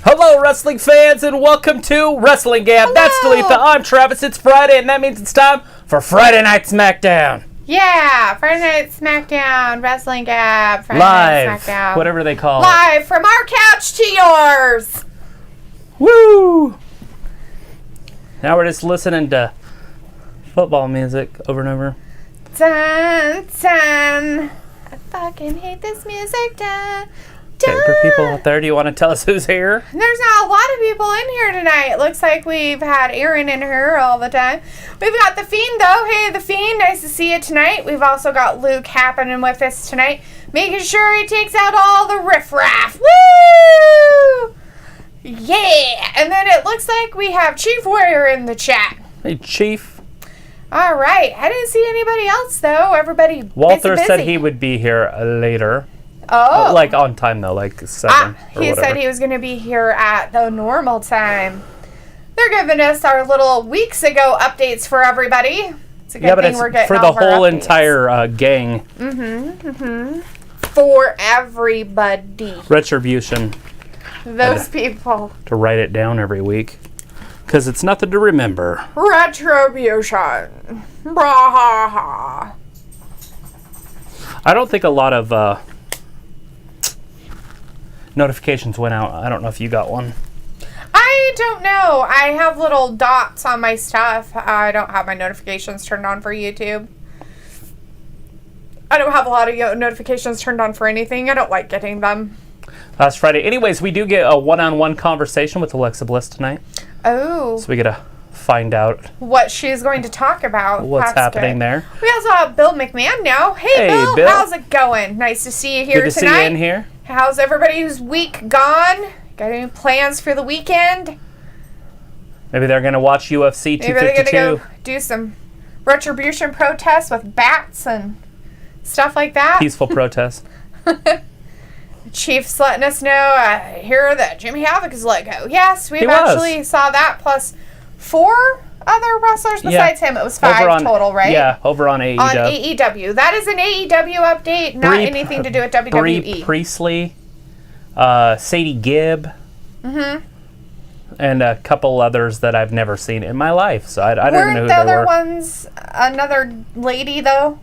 Hello, wrestling fans, and welcome to WrestlingGab. That's Dalethea. I'm Travis. It's Friday, and that means it's time for Friday Night Smackdown. Yeah, Friday Night Smackdown, WrestlingGab, Friday Live, Night Smackdown. Whatever they call it. Live from our couch to yours. Woo! Now we're just listening to football music over and over. Dun, dun. I fucking hate this music. Dun. Okay, for people out there, do you want to tell us who's here? There's not a lot of people in here tonight. It looks like we've had Aaron in here all the time. We've got The Fiend, though. Hey, The Fiend, nice to see you tonight. We've also got Luke happening with us tonight, making sure he takes out all the riffraff. Woo! Yeah! And then it looks like we have Chief Warrior in the chat. Hey, Chief. All right. I didn't see anybody else, though. Everybody Walter busy. said he would be here later. Oh. Like on time, though, like 7 or he whatever. said he was going to be here at the normal time. They're giving us our little weeks ago updates for everybody. It's a good thing we're getting for all the of our whole updates. entire gang. For everybody. Retribution. Those people. To write it down every week. Because it's nothing to remember. Retribution. Bra-ha-ha. I don't think a lot of notifications went out. I don't know if you got one. I don't know. I have little dots on my stuff. I don't have my notifications turned on for YouTube. I don't have a lot of notifications turned on for anything. I don't like getting them. Last Friday. Anyways, we do get a one-on-one conversation with Alexa Bliss tonight. Oh. So we get to find out what she's going to talk about. What's happening good. there. We also have Bill McMahon now. Hey, Bill. How's it going? Nice to see you here Good to tonight. see you in here. How's everybody's week gone? Got any plans for the weekend? Maybe they're going to watch UFC 252. Maybe they're going to go do some retribution protests with bats and stuff like that. Peaceful protest. Chief's letting us know here that Jimmy Havoc is let go. Yes, we've actually saw that, plus 4 other wrestlers besides him. It was 5 total, right? Yeah, over on AEW. On AEW. That is an AEW update, not anything to do with WWE. Bree Priestley, Sadie Gibb, and a couple others that I've never seen in my life. So I don't even know who they were. Weren't the other ones another lady, though?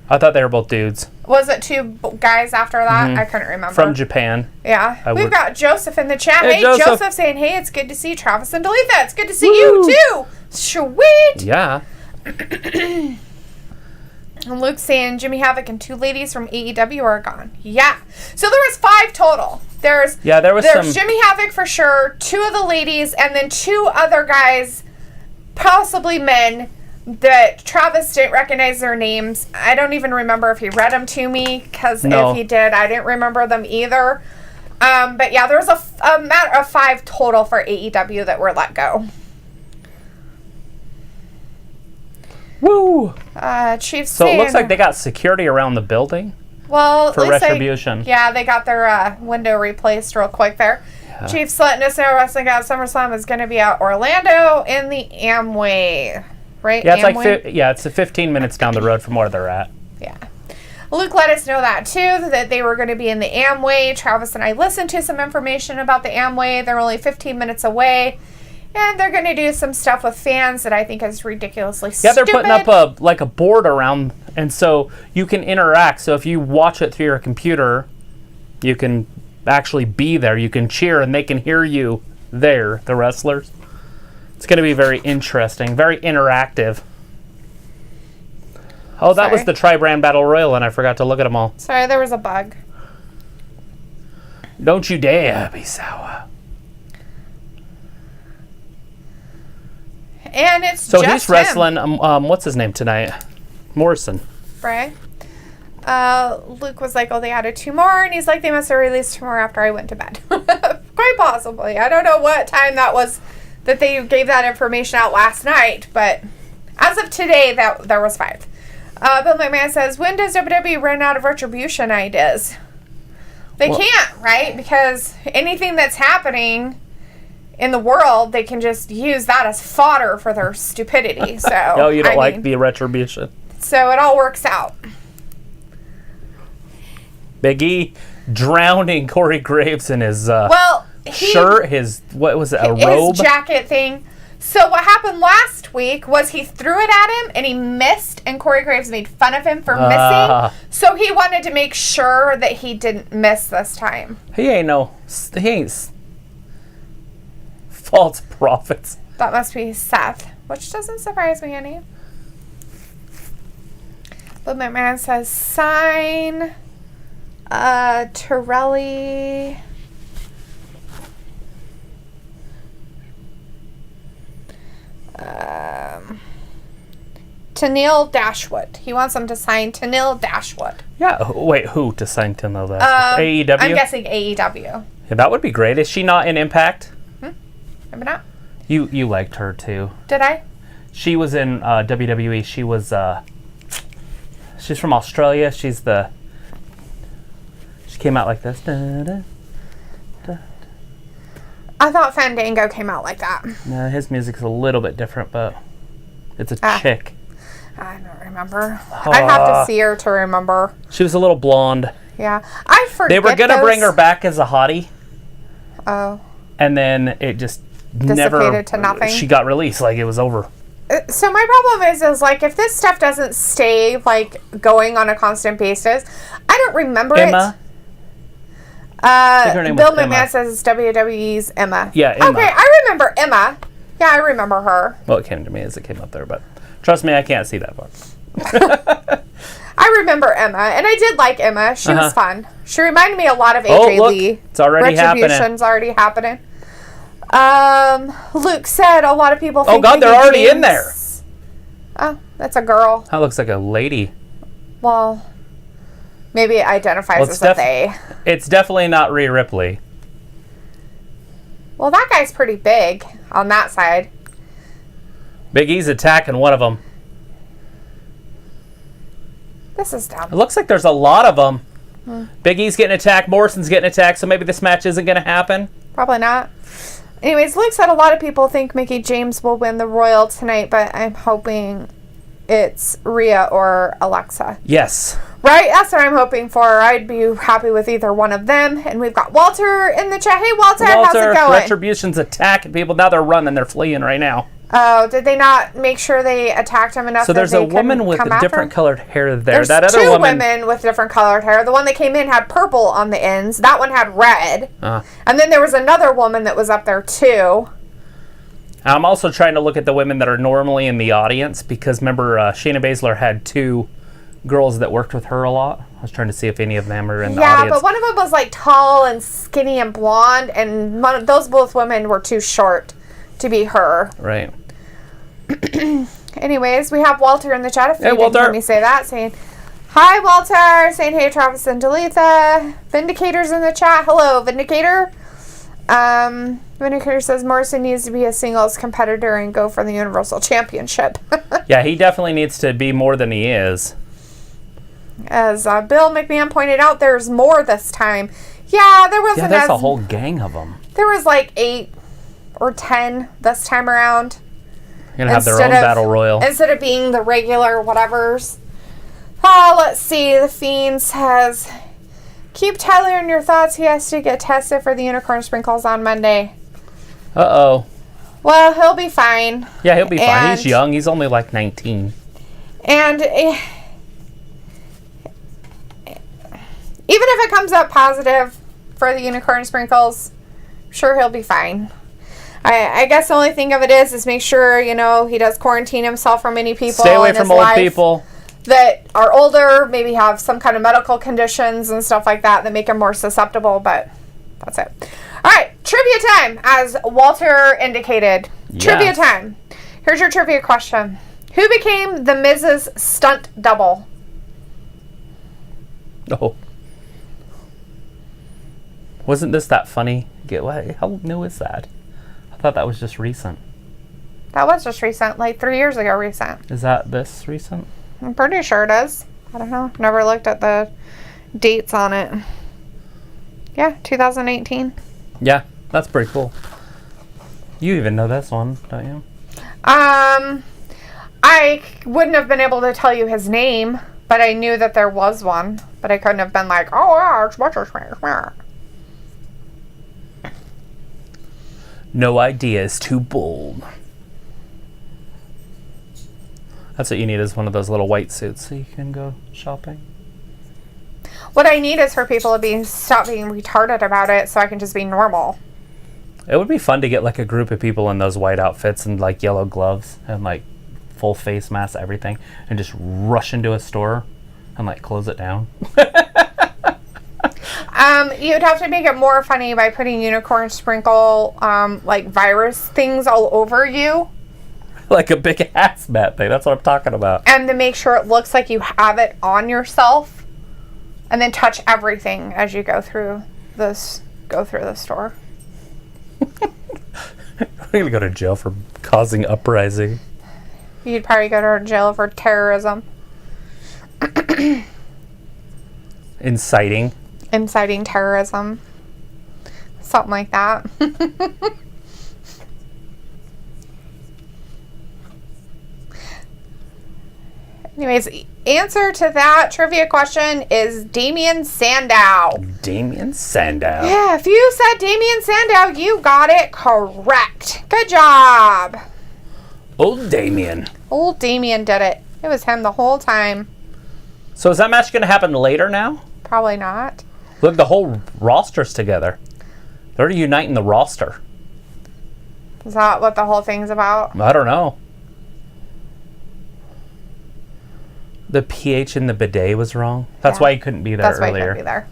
I thought they were both dudes. Was it 2 guys after that? I couldn't remember. From Japan. Yeah. We've got Joseph in the chat. Hey, Joseph saying, hey, it's good to see Travis and Dalethea. It's good to see you, too. Sweet. Yeah. And Luke saying Jimmy Havoc and 2 ladies from AEW are gone. Yeah. So there was 5 total. There's Jimmy Havoc for sure, 2 of the ladies, and then 2 other guys, possibly men, that Travis didn't recognize their names. I don't even remember if he read them to me, because if he did, I didn't remember them either. But yeah, there was a matter of 5 total for AEW that were let go. Woo! Chiefs. So it looks like they got security around the building. Well, for Retribution. They got their window replaced real quick there. Yeah. Chiefs letting us know WrestlingGab SummerSlam is going to be at Orlando in the Amway. Right? Yeah, it's it's 15 minutes down the road from where they're at. Yeah. Luke let us know that too, that they were going to be in the Amway. Travis and I listened to some information about the Amway. They're only 15 minutes away, and they're going to do some stuff with fans that I think is ridiculously stupid. Yeah, they're putting up a board around, and so you can interact. So if you watch it through your computer, you can actually be there. You can cheer, and they can hear you there, the wrestlers. It's going to be very interesting, very interactive. Oh, that was the Tri-Brand Battle Royal, and I forgot to look at them all. Sorry, there was a bug. Don't you dare be sour. And it's so just he's wrestling. What's his name tonight? Morrison. Right. Luke was like, "Oh, they added 2 more," and he's like, "They must have released 2 more after I went to bed." Quite possibly. I don't know what time that was that they gave that information out last night, but as of today, that there was 5. Bill McMahon says, when does WWE run out of retribution ideas? They can't, right? Because anything that's happening in the world, they can just use that as fodder for their stupidity. So no, you don't like the retribution. So it all works out. Big E drowning Corey Graves in his shirt, his, what was it, a robe? His jacket thing. So what happened last week was he threw it at him and he missed, and Corey Graves made fun of him for missing. So he wanted to make sure that he didn't miss this time. He ain't false prophets. That must be Seth, which doesn't surprise me any. But McMahon says sign Torelli. Tenille Dashwood. He wants them to sign Tenille Dashwood. Yeah. Wait, who to sign Tenille Dashwood? AEW? I'm guessing AEW. Yeah, that would be great. Is she not in Impact? Maybe not. You liked her too. Did I? She was in WWE. She was she's from Australia. She came out like this. Da, da, da. I thought Fandango came out like that. No, his music's a little bit different, but it's a chick. I don't remember. I'd have to see her to remember. She was a little blonde. Yeah. I forget. They were going to bring her back as a hottie. Oh. And then it just dissipated to nothing. She got released like it was over. So my problem is like if this stuff doesn't stay like going on a constant basis, I don't remember Emma? Bill McMahon says it's WWE's Emma. Yeah, Emma. Okay, I remember Emma. Yeah, I remember her. Well, it came to me as it came up there, but trust me, I can't see that far. I remember Emma, and I did like Emma. She was fun. She reminded me a lot of AJ Lee. It's already Retribution's already happening. Luke said a lot of people think they're already in there. Oh, that's a girl. That looks like a lady. Well, maybe it identifies as a they. It's definitely not Rhea Ripley. Well, that guy's pretty big on that side. Big E's attacking one of them. This is dumb. It looks like there's a lot of them. Big E's getting attacked. Morrison's getting attacked, so maybe this match isn't going to happen. Probably not. Anyways, Luke said a lot of people think Mickie James will win the Royal tonight, but I'm hoping it's Rhea or Alexa. Yes. Right? That's what I'm hoping for. I'd be happy with either one of them. And we've got Walter in the chat. Hey, Walter, how's it going? Retribution's attacking people. Now they're running. They're fleeing right now. Oh, did they not make sure they attacked him enough? So there's that a woman with different colored hair there. There's that other two women with different colored hair. The one that came in had purple on the ends. That one had red. And then there was another woman that was up there too. I'm also trying to look at the women that are normally in the audience because remember Shayna Baszler had two girls that worked with her a lot. I was trying to see if any of them are in the audience. Yeah, but one of them was like tall and skinny and blonde, and those both women were too short to be her. Right. Anyways, we have Walter in the chat. If you didn't hear me say that, saying hi, Walter. Saying hey, Travis and Dalethea. Vindicator's in the chat. Hello, Vindicator. Vindicator says Morrison needs to be a singles competitor and go for the Universal Championship. Yeah, he definitely needs to be more than he is. As Bill McMahon pointed out, there's more this time. Yeah, there wasn't. Yeah, there's a whole gang of them. There was like 8 or 10 this time around. You're going to have their own battle royal. Instead of being the regular whatevers. Let's see. The Fiend says, keep Tyler in your thoughts. He has to get tested for the unicorn sprinkles on Monday. Uh-oh. Well, he'll be fine. Yeah, he'll be fine. He's young. He's only like 19. And even if it comes up positive for the unicorn sprinkles, I'm sure he'll be fine. I guess the only thing of it is make sure, he does quarantine himself from any people. Stay away from old people that are older, maybe have some kind of medical conditions and stuff like that make them more susceptible, but that's it. All right, trivia time, as Walter indicated. Yes. Trivia time. Here's your trivia question. Who became the Miz's stunt double? Oh. Wasn't this that funny? How new is that? I thought that was just recent. That was just recent, like 3 years ago recent. Is that this recent? I'm pretty sure it is. I don't know. Never looked at the dates on it. Yeah, 2018. Yeah, that's pretty cool. You even know this one, don't you? I wouldn't have been able to tell you his name, but I knew that there was one. But I couldn't have been like, oh, yeah, it's what's his name. No idea is too bold. That's what you need, is one of those little white suits so you can go shopping. What I need is for people to stop being retarded about it so I can just be normal. It would be fun to get like a group of people in those white outfits and like yellow gloves and like full face mask, everything, and just rush into a store and like close it down. You'd have to make it more funny by putting unicorn sprinkle like virus things all over you. Like a big hazmat thing. That's what I'm talking about. And to make sure it looks like you have it on yourself, and then touch everything as you go through the store. We're gonna go to jail for causing uprising. You'd probably go to jail for terrorism. Inciting terrorism. Something like that. Anyways, answer to that trivia question is Damien Sandow. Damien Sandow. Yeah, if you said Damien Sandow, you got it correct. Good job. Old Damien. Old Damien did it. It was him the whole time. So is that match going to happen later now? Probably not. Look, the whole roster's together. They're uniting the roster. Is that what the whole thing's about? I don't know. The pH in the bidet was wrong. That's why he couldn't be there earlier. That's why he couldn't be there.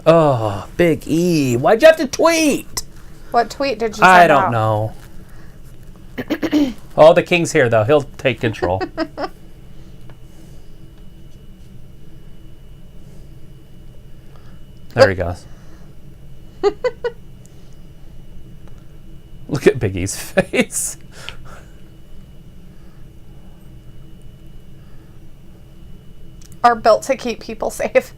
Oh, Big E. Why'd you have to tweet? What tweet did you send I out? don't know. Oh, the King's here, though. He'll take control. There he goes. Look at Big E's face. Are built to keep people safe.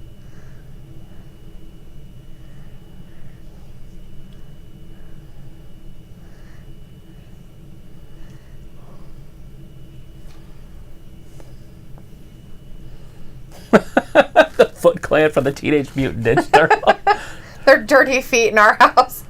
The Foot Clan from the Teenage Mutant Ninja Turtles. Their dirty feet in our house.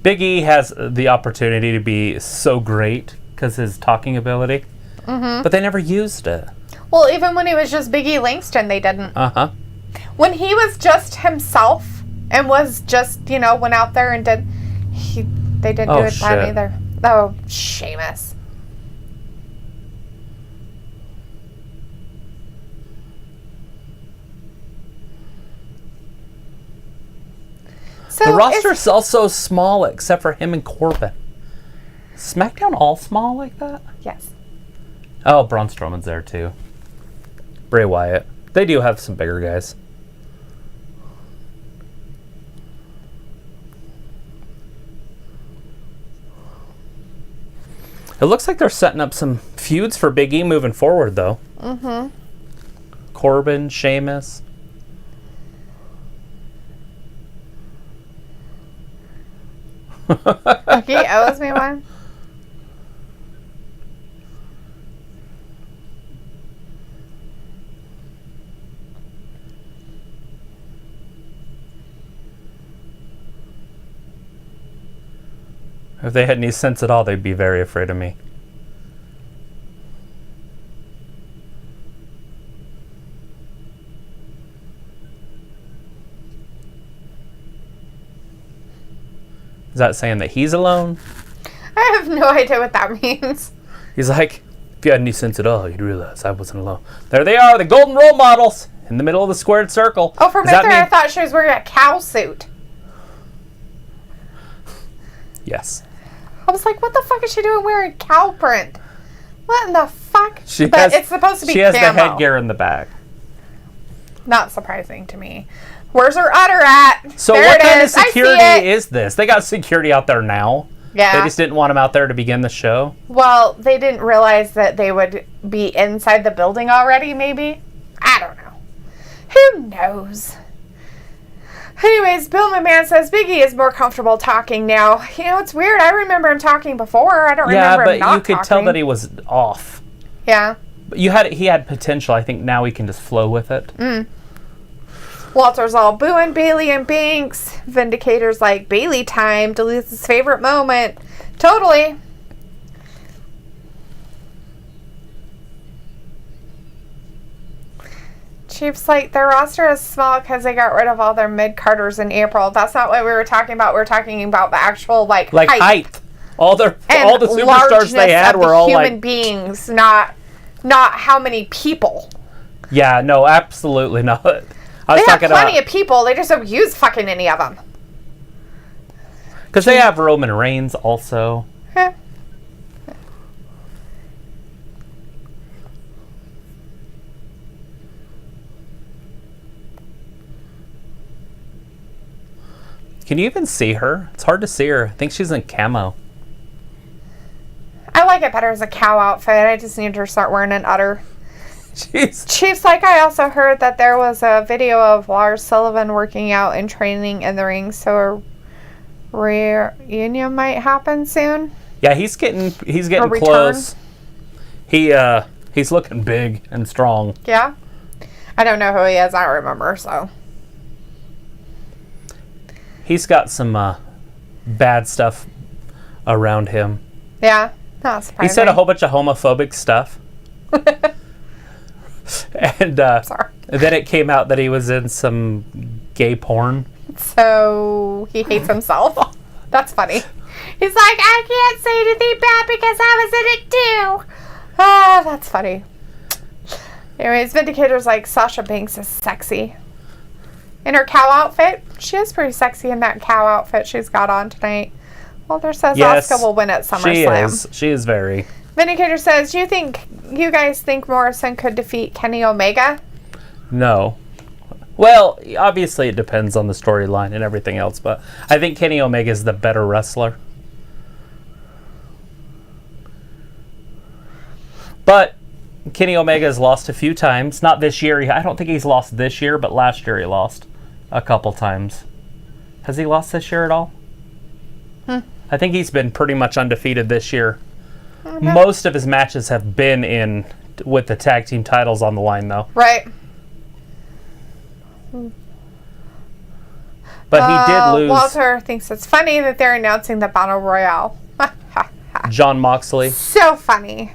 Big E has the opportunity to be so great because his talking ability, but they never used it. Well, even when he was just Big E Langston, they didn't. Uh-huh. When he was just himself and was just, went out there and did, they didn't do it then either. Oh, Sheamus. So the roster's also small except for him and Corbin. SmackDown all small like that? Yes. Oh, Braun Strowman's there too. Bray Wyatt. They do have some bigger guys. It looks like they're setting up some feuds for Big E moving forward, though. Mm-hmm. Corbin, Sheamus. He owes me one. If they had any sense at all, they'd be very afraid of me. Is that saying that he's alone? I have no idea what that means. He's like, if you had any sense at all, you'd realize I wasn't alone. There they are, the golden role models, in the middle of the squared circle. Oh, for a minute there, I thought she was wearing a cow suit. Yes. I was like, what the fuck is she doing wearing cow print? What in the fuck? It's supposed to be camo. She has the headgear in the back. Not surprising to me. Where's her udder at? So there what kind is. of security is this? They got security out there now. Yeah. They just didn't want them out there to begin the show. Well, they didn't realize that they would be inside the building already, maybe? I don't know. Who knows? Anyways, Bill McMahon says Big E is more comfortable talking now. You know, it's weird. I remember him talking before. I don't remember him not talking. Yeah, but you could tell that he was off. Yeah. But he had potential. I think now he can just flow with it. Walter's all booing Bayley and Banks. Vindicator's like, Bayley time. Duluth's favorite moment. Totally. Chief's like, their roster is small because they got rid of all their mid-carders in April. That's not what we were talking about. We were talking about the actual, like height. All the superstars they had were all human beings, not how many people. Yeah, no, absolutely not. They have plenty of people. They just don't use fucking any of them. Because they have Roman Reigns also. Huh. Can you even see her? It's hard to see her. I think she's in camo. I like it better as a cow outfit. I just need her to start wearing an udder. Jeez. Chief's like, I also heard that there was a video of Lars Sullivan working out and training in the ring, so a reunion might happen soon. Yeah, he's getting close. He's looking big and strong. Yeah. I don't know who he is. I don't remember, so. He's got some bad stuff around him. Yeah, not surprising. He said a whole bunch of homophobic stuff. And then it came out that he was in some gay porn. So he hates himself. That's funny. He's like, I can't say anything bad because I was in it too. Ah, that's funny. Anyways, Vindicator's like, Sasha Banks is sexy. In her cow outfit, she is pretty sexy in that cow outfit she's got on tonight. Walter says Asuka will win at SummerSlam. She is very. Vindicator says, you guys think Morrison could defeat Kenny Omega? No. Well, obviously it depends on the storyline and everything else, but I think Kenny Omega is the better wrestler. But Kenny Omega has lost a few times. Not this year. I don't think he's lost this year, but last year he lost a couple times. Has he lost this year at all? I think he's been pretty much undefeated this year. Okay. Most of his matches have been with the tag team titles on the line, though. Right. But he did lose. Walter thinks it's funny that they're announcing the Battle Royale. John Moxley. So funny.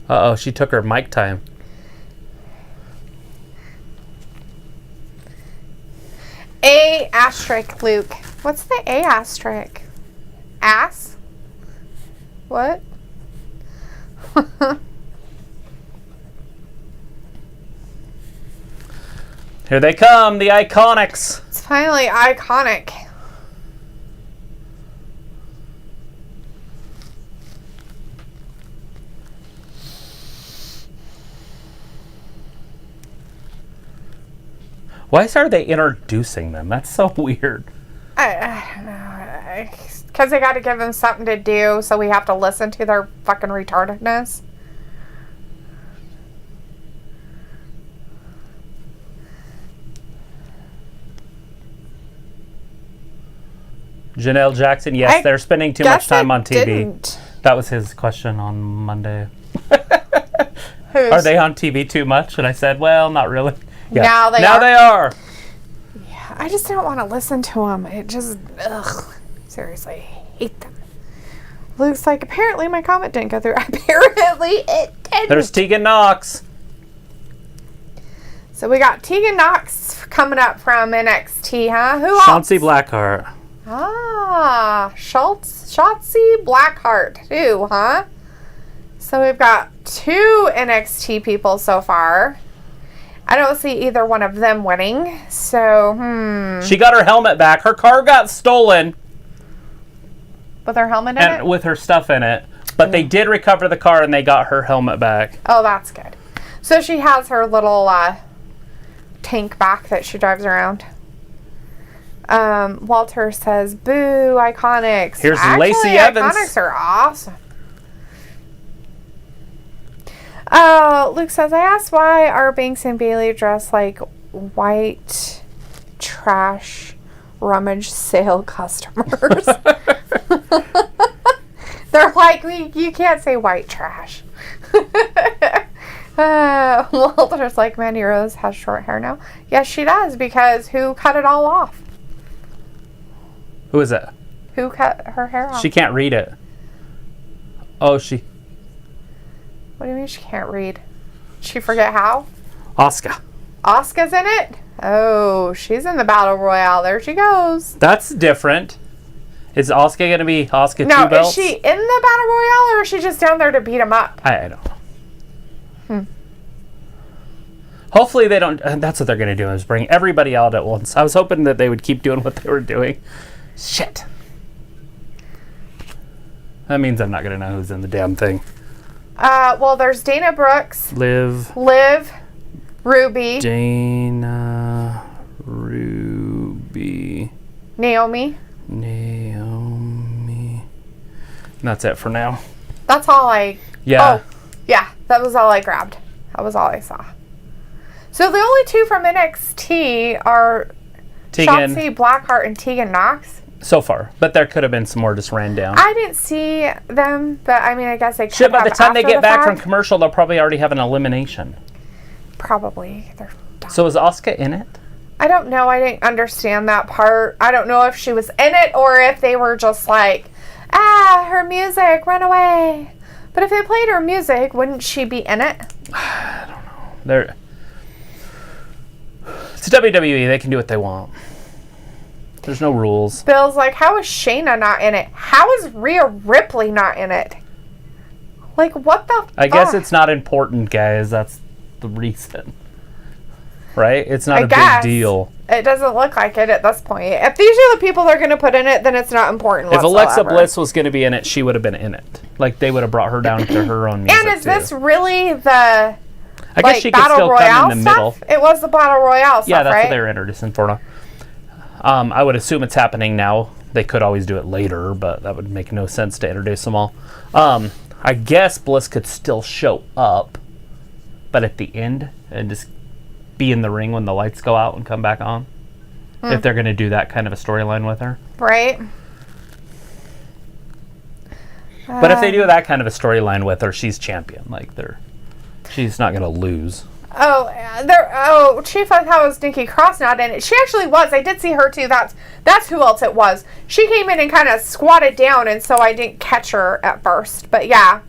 Uh-oh, she took her mic time. A asterisk, Luke. What's the A asterisk? Ass? What? Here they come, the Iconics. It's finally iconic. Why are they introducing them? That's so weird. I don't know. Because they got to give them something to do, so we have to listen to their fucking retardedness. Janelle Jackson, yes, they're spending too much time on TV. Didn't. That was his question on Monday. Are they on TV too much? And I said, well, not really. Yeah. Now they are. Yeah, I just don't want to listen to them. It just, seriously, I hate them. Looks like apparently my comment didn't go through. Apparently it didn't. There's Tegan Nox. So we got Tegan Nox coming up from NXT, huh? Who else? Shotzi Blackheart. Ah, Shotzi Blackheart too, huh? So we've got 2 NXT people so far. I don't see either one of them winning. So, She got her helmet back. Her car got stolen. With her helmet in it? With her stuff in it. But they did recover the car and they got her helmet back. Oh, that's good. So she has her little tank back that she drives around. Walter says, boo, Iconics. Here's Lacey Evans. Iconics are awesome. Luke says, I asked why are Banks and Bayley dressed like white trash rummage sale customers. They're like, you can't say white trash. Walter's like, Mandy Rose has short hair now. Yes, she does, because who cut it all off? Who is it? Who cut her hair off? She can't read it. Oh, she... What do you mean she can't read? She forget how? Asuka. Asuka's in it? Oh, she's in the Battle Royale. There she goes. That's different. Is Asuka going to be Asuka No, 2 belts? is she in the Battle Royale, or is she just down there to beat him up? I don't know. Hopefully they don't... That's what they're going to do, is bring everybody out at once. I was hoping that they would keep doing what they were doing. Shit. That means I'm not going to know who's in the damn thing. Well, there's Dana Brooks. Liv, Ruby. Dana, Ruby. Naomi. And that's it for now. That's all I... Yeah. Oh, yeah. That was all I grabbed. That was all I saw. So the only two from NXT are Tegan. Shotzi Blackheart and Tegan Knox. So far. But there could have been some more just ran down. I didn't see them, but I mean, I guess they could Shit, by have the time they after get the back from fact. commercial, they'll probably already have an elimination. Probably. They're dumb. So is Asuka in it? I don't know. I didn't understand that part. I don't know if she was in it or if they were just like, her music, run away. But if they played her music, wouldn't she be in it? I don't know. It's WWE. They can do what they want. There's no rules. Bill's like, how is Shayna not in it? How is Rhea Ripley not in it? Like, what the I guess it's not important, guys. That's the reason. Right? It's not a big deal. It doesn't look like it at this point. If these are the people they're going to put in it, then it's not important If whatsoever. Alexa Bliss was going to be in it, she would have been in it. Like, they would have brought her down to her own music, And is this really the I guess she could Battle still Royale come in the middle. stuff? It was the Battle Royale stuff, Yeah, that's right? what they were introducing for now. I would assume it's happening now. They could always do it later, but that would make no sense to introduce them all. I guess Bliss could still show up, but at the end, and just be in the ring when the lights go out and come back on. If they're going to do that kind of a storyline with her. Right. But if they do that kind of a storyline with her, she's champion. Like, she's not going to lose. Chief, I thought it was Nikki Cross not in it. She actually was. I did see her too. That's who else it was. She came in and kind of squatted down, and so I didn't catch her at first. But yeah.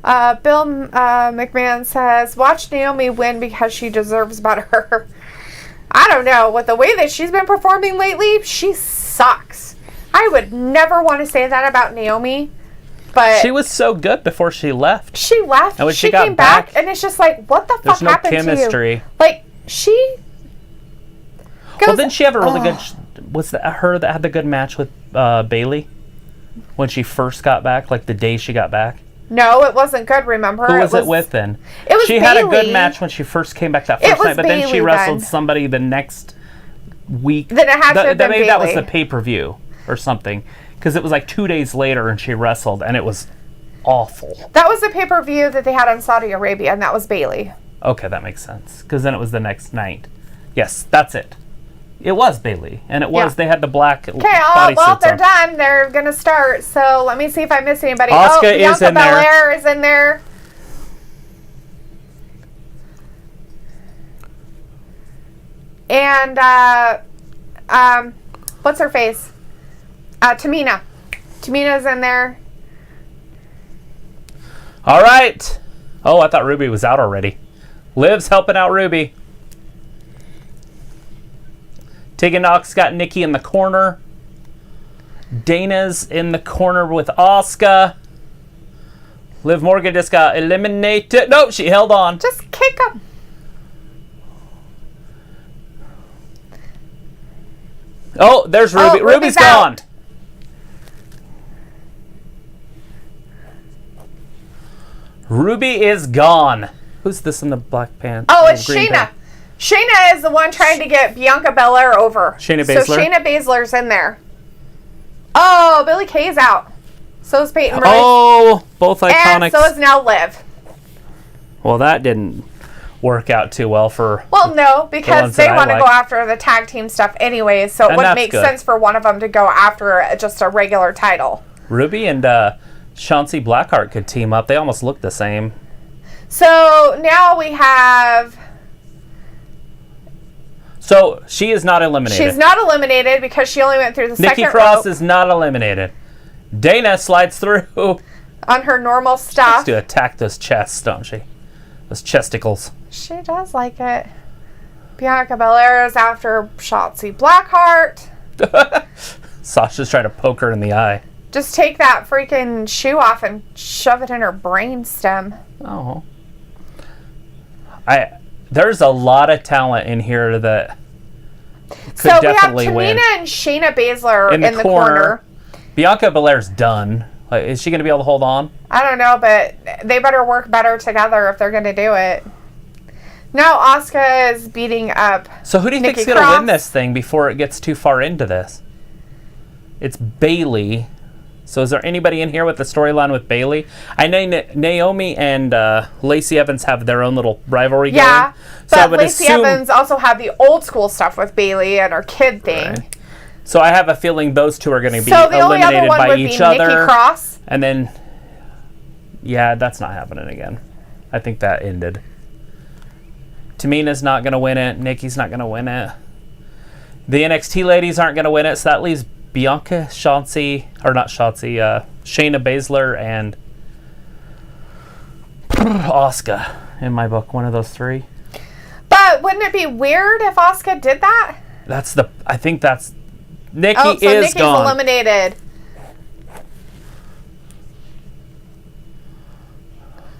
Bill McMahon says, watch Naomi win because she deserves better. I don't know. With the way that she's been performing lately, she sucks. I would never want to say that about Naomi. But she was so good before she left. She left. And when she got came back, and it's just like, what the fuck happened to you? There's no chemistry. Like, she goes, Well, didn't she have a really good... Was that her that had the good match with Bailey? When she first got back? Like, the day she got back? No, it wasn't good, remember? Who was it with then? It was She Bailey. had a good match when she first came back that first night, but then she Bailey wrestled then. somebody the next week. Then it had to have been Maybe that was Bailey. the pay-per-view or something. Because it was like 2 days later and she wrestled, and it was awful. That was the pay-per-view that they had on Saudi Arabia, and that was Bailey. Okay, that makes sense. Because then it was the next night. Yes, that's it. It was Bailey, and it was, they had the black Okay, bodysuits they're on. done. They're going to start. So let me see if I missed anybody. Asuka is Bianca in there. Belair is in there. And, what's her face? Tamina. Tamina's in there. All right. Oh, I thought Ruby was out already. Liv's helping out Ruby. Tegan Knox got Nikki in the corner. Dana's in the corner with Asuka. Liv Morgan just got eliminated. No, she held on. Just kick them. Oh, there's Ruby. Ruby's gone. out. Ruby is gone. Who's this in the black pants? Oh, it's green Shayna. pants? Shayna is the one trying to get Bianca Belair over. Shayna So Baszler? Shayna Baszler's in there. Oh, Billie Kay's out. So is Peyton Royce. Oh, both iconics. And so is now Liv. Well, that didn't work out too well for... Well, no, because they want to like. go after the tag team stuff anyway, so it wouldn't make sense for one of them to go after just a regular title. Ruby and Chauncey Blackheart could team up. They almost look the same. So now we have... So she is not eliminated. She's not eliminated because she only went through the second rope. Nikki Cross is not eliminated. Dana slides through. On her normal She stuff. likes to attack those chests, don't she? Those chesticles. She does like it. Bianca Belair is after Shotzi Blackheart. Sasha's trying to poke her in the eye. Just take that freaking shoe off and shove it in her brainstem. Oh. There's a lot of talent in here that could definitely win. So we have Tamina and Shayna Baszler in the corner. Bianca Belair's done. Like, is she going to be able to hold on? I don't know, but they better work better together if they're going to do it. Now Asuka is beating up So who do you think's going to win this thing before it gets too far into this? It's Bayley. So is there anybody in here with the storyline with Bayley? I know Naomi and Lacey Evans have their own little rivalry going. Yeah, So but Lacey Evans also had the old school stuff with Bayley and her kid thing. Right. So I have a feeling those two are going to be the only other eliminated one by would each be other. Nikki Cross. And then, yeah, that's not happening again. I think that ended. Tamina's not going to win it. Nikki's not going to win it. The NXT ladies aren't going to win it, so that leaves Bianca, Shayna Baszler, and Asuka in my book. One of those three. But wouldn't it be weird if Asuka did that? I think that's... Nikki so is Nikki's gone. eliminated.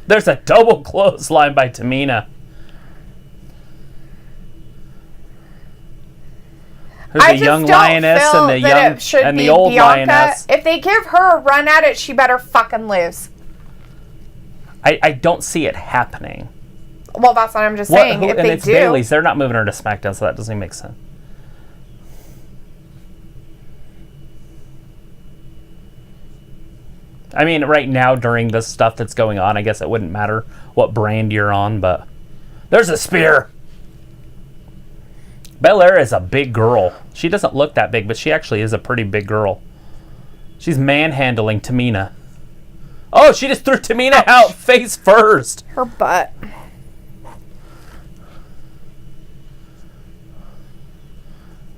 There's a double clothesline by Tamina. There's a young lioness and the old lioness. If they give her a run at it, she better fucking lose. I don't see it happening. Well, that's what I'm just saying. If they it's do, Bayley's. They're not moving her to SmackDown, so that doesn't even make sense. I mean, right now, during this stuff that's going on, I guess it wouldn't matter what brand you're on, but... There's a spear! Belair is a big girl. She doesn't look that big, but she actually is a pretty big girl. She's manhandling Tamina. Oh, she just threw Tamina out face first! her butt.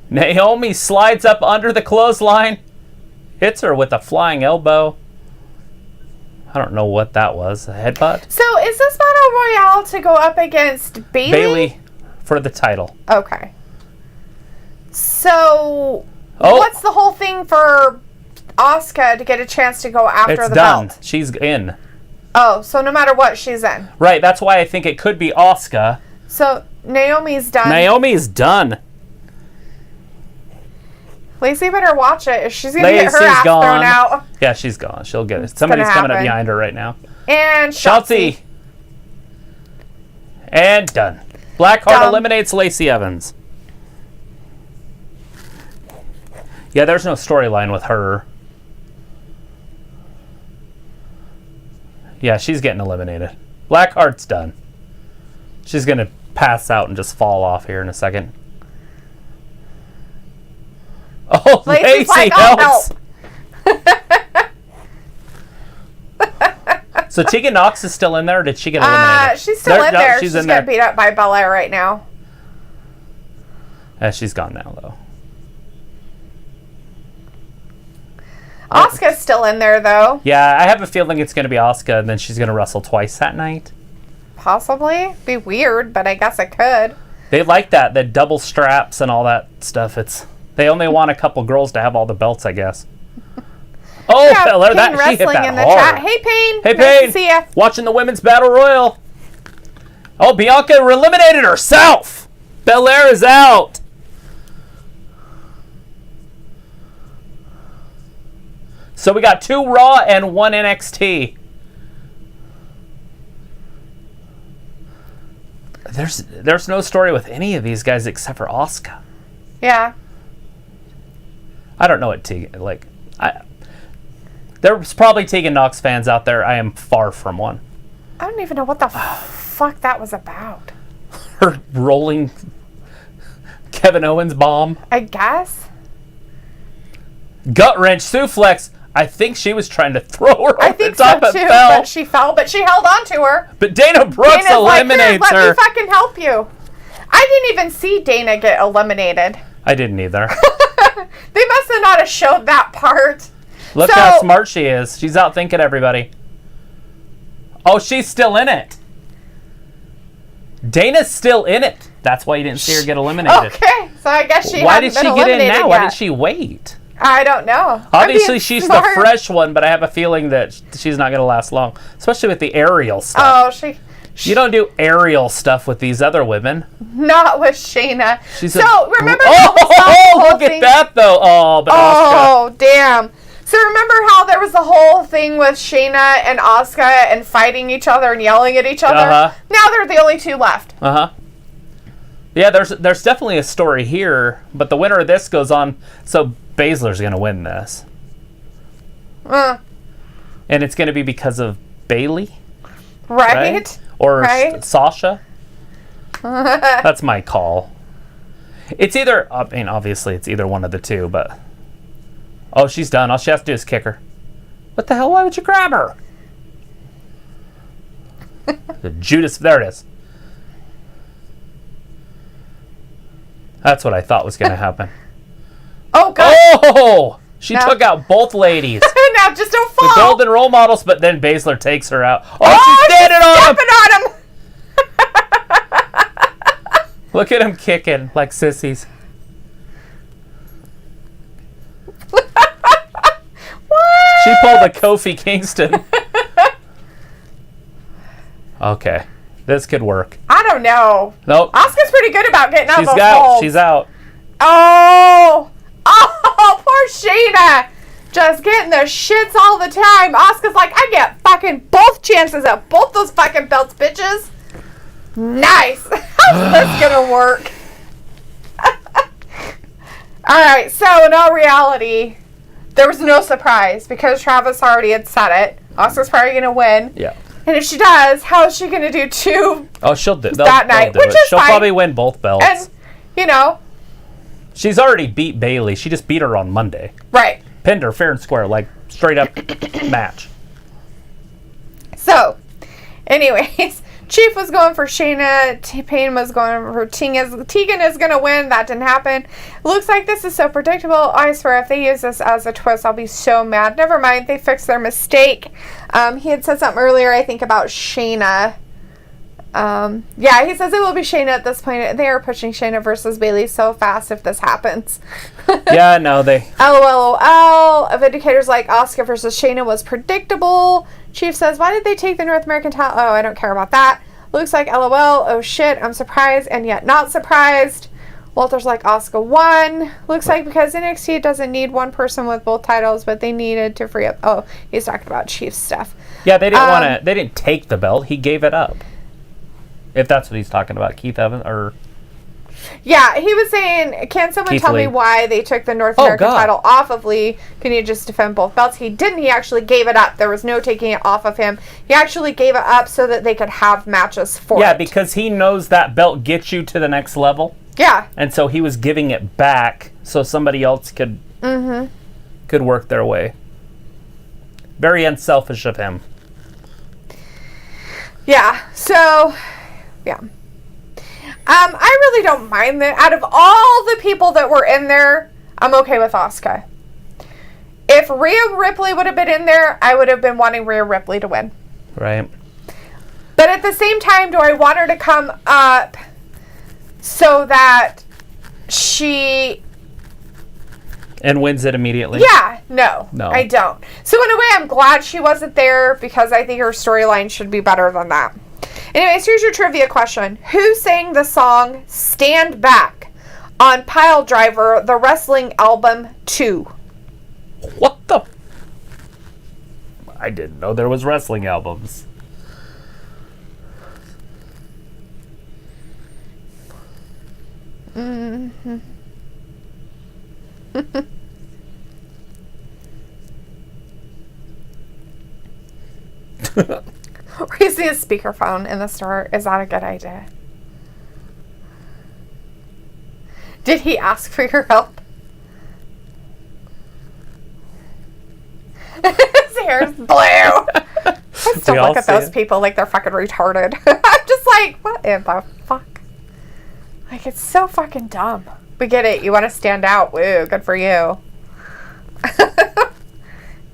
Naomi slides up under the clothesline. Hits her with a flying elbow. I don't know what that was. A headbutt? So is this Battle Royale to go up against Bayley? Bayley for the title. Okay. So what's the whole thing for Asuka to get a chance to go after the done. belt? She's in. Oh, so no matter what, she's in. Right, that's why I think it could be Asuka. So Naomi's done. Naomi's done. Lacey better watch it. If she's going to get her ass thrown out. Yeah, she's gone. She'll get it. Somebody's coming up behind her right now. And Shotzi. And done. Blackheart eliminates Lacey Evans. Yeah, there's no storyline with her. Yeah, she's getting eliminated. Blackheart's done. She's going to pass out and just fall off here in a second. Oh, Lacey's Lacey helps. So Tegan Nox is still in there, or did she get eliminated? She's still in there. She's in getting beat up by Belair right now. She's gone now, though. Asuka's still in there, though. Yeah, I have a feeling it's going to be Asuka, and then she's going to wrestle twice that night. Possibly. Be weird, but I guess it could. They like that, the double straps and all that stuff. They only want a couple girls to have all the belts, I guess. Oh, yeah, Belair, Pain she hit that in the hard. chat. Hey, Pain. Hey, nice Pain. to see ya. Watching the Women's Battle Royal. Oh, Bianca eliminated herself. Belair is out. So we got 2 Raw and 1 NXT. There's no story with any of these guys except for Asuka. Yeah. I don't know what Tegan, there's probably Tegan Nox fans out there. I am far from one. I don't even know what the fuck that was about. her rolling Kevin Owens bomb. I guess. Gut wrench suplex. I think she was trying to throw her over the top so too, and fell. but she fell, but she held on to her. But Dana Brooks Dana's eliminates like, her. let me fucking help you. I didn't even see Dana get eliminated. I didn't either. They must have not have showed that part. Look how smart she is. She's out thinking everybody. Oh, she's still in it. Dana's still in it. That's why you didn't see her get eliminated. Okay, so I guess she Why hadn't did she been get in eliminated now? Why yet. did she wait? I don't know. Obviously, she's the fresh one, but I have a feeling that she's not going to last long, especially with the aerial stuff. Oh, You don't do aerial stuff with these other women. Not with Shayna. Remember look at that, though. Oh, but Asuka. Damn. So remember how there was the whole thing with Shayna and Asuka and fighting each other and yelling at each other? Uh-huh. Now they're the only two left. Uh-huh. Yeah, there's definitely a story here, but the winner of this goes on, so Baszler's going to win this. And it's going to be because of Bayley? Right? Or Sasha? That's my call. It's either, obviously it's either one of the two, but... Oh, she's done. All she has to do is kick her. What the hell? Why would you grab her? Judas, there it is. That's what I thought was going to happen. Oh, God. Oh! She took out both ladies. Now just don't fall. The golden role models, but then Baszler takes her out. Oh, she's standing on him. Look at him kicking like sissies. She pulled a Kofi Kingston. Okay. This could work. I don't know. Nope. Asuka's pretty good about getting out of those holds. She's out. Oh, poor Shayna. Just getting the shits all the time. Asuka's like, I get fucking both chances at both those fucking belts, bitches. Nice. How's this gonna work? Alright, so in all reality, there was no surprise because Travis already had said it. Asuka's probably gonna win. Yeah. And if she does, how is she gonna do two? Oh, she'll do that night, which is She'll fine. probably win both belts. And she's already beat Bayley. She just beat her on Monday. Right. Pinned her fair and square, like straight up match. So, anyways, Chief was going for Shayna. T-Pain was going for Tegan is going to win. That didn't happen. Looks like this is so predictable. I swear, if they use this as a twist, I'll be so mad. Never mind. They fixed their mistake. He had said something earlier, I think, about Shayna. Yeah, he says it will be Shayna at this point. They are pushing Shayna versus Bayley so fast if this happens. Yeah, no, they... LOL. Vindicator's like, Asuka versus Shayna was predictable. Chief says, why did they take the North American title? Oh, I don't care about that. Looks like LOL. Oh, shit. I'm surprised and yet not surprised. Walter's like, Asuka won. Looks like because NXT doesn't need one person with both titles, but they needed to free up. Oh, he's talking about Chief's stuff. Yeah, they didn't want to... They didn't take the belt. He gave it up. If that's what he's talking about. Keith Evans, or... Yeah, he was saying, can someone tell me why they took the North American title off of Lee? Can you just defend both belts? He didn't. He actually gave it up. There was no taking it off of him. He actually gave it up so that they could have matches for it. Yeah, because he knows that belt gets you to the next level. Yeah. And so he was giving it back so somebody else could work their way. Very unselfish of him. Yeah, so, yeah. I really don't mind that. Out of all the people that were in there, I'm okay with Asuka. If Rhea Ripley would have been in there, I would have been wanting Rhea Ripley to win. Right. But at the same time, do I want her to come up so that she... And wins it immediately? Yeah, no, I don't. So in a way, I'm glad she wasn't there because I think her storyline should be better than that. Anyways, here's your trivia question. Who sang the song Stand Back on Pile Driver, the wrestling album 2? What the? I didn't know there was wrestling albums. Mm-hmm. We're using a speakerphone in the store. Is that a good idea? Did he ask for your help? His hair's blue. I still look at those people like they're fucking retarded. I'm just like, what in the fuck? Like, it's so fucking dumb. We get it. You want to stand out. Woo, good for you.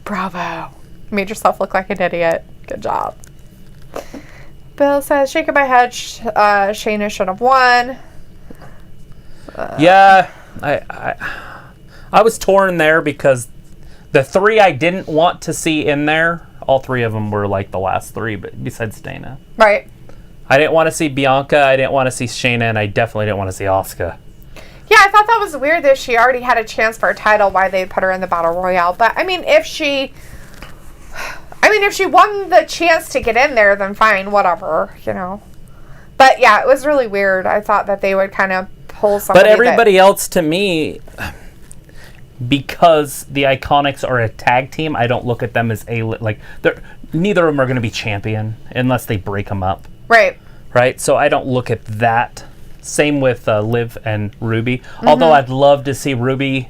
Bravo. You made yourself look like an idiot. Good job. Bill says, shaking my head, Shayna should have won. Yeah, I was torn there because the three I didn't want to see in there, all three of them were like the last three, but besides Dana. Right. I didn't want to see Bianca, I didn't want to see Shayna, and I definitely didn't want to see Asuka. Yeah, I thought that was weird that she already had a chance for a title, why they put her in the Battle Royale. But, I mean, if she won the chance to get in there, then fine, whatever, you know. But, yeah, it was really weird. I thought that they would kind of pull somebody. But everybody else, to me, because the Iconics are a tag team, I don't look at them as neither of them are going to be champion unless they break them up. Right. Right? So I don't look at that. Same with Liv and Ruby. Mm-hmm. Although I'd love to see Ruby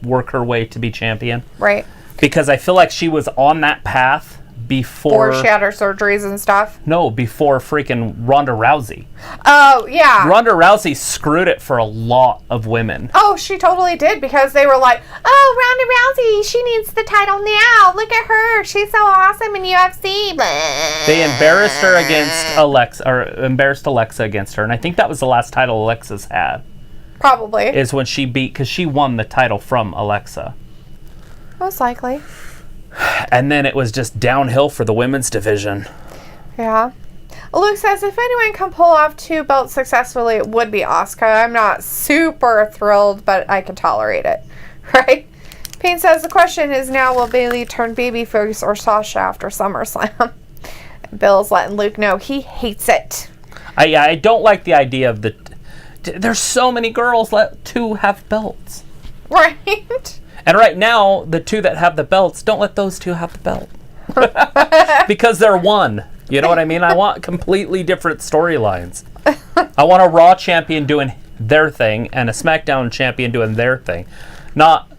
work her way to be champion. Right. Because I feel like she was on that path before she had her surgeries and stuff. No, before freaking Ronda Rousey. Oh, yeah. Ronda Rousey screwed it for a lot of women. Oh, she totally did, because they were like, oh, Ronda Rousey, she needs the title now. Look at her. She's so awesome in UFC. They embarrassed her against Alexa, or embarrassed Alexa against her, and I think that was the last title Alexa's had. Probably. Is when she because she won the title from Alexa. Most likely. And then it was just downhill for the women's division. Yeah. Luke says, if anyone can pull off 2 belts successfully, it would be Asuka. I'm not super thrilled, but I can tolerate it. Right? Payne says, the question is now, will Bayley turn babyface or Sasha after SummerSlam? Bill's letting Luke know he hates it. I don't like the idea of there's so many girls, let 2 have belts. Right? And right now, the 2 that have the belts, don't let those 2 have the belt. Because they're one. You know what I mean? I want completely different storylines. I want a Raw champion doing their thing and a SmackDown champion doing their thing. Not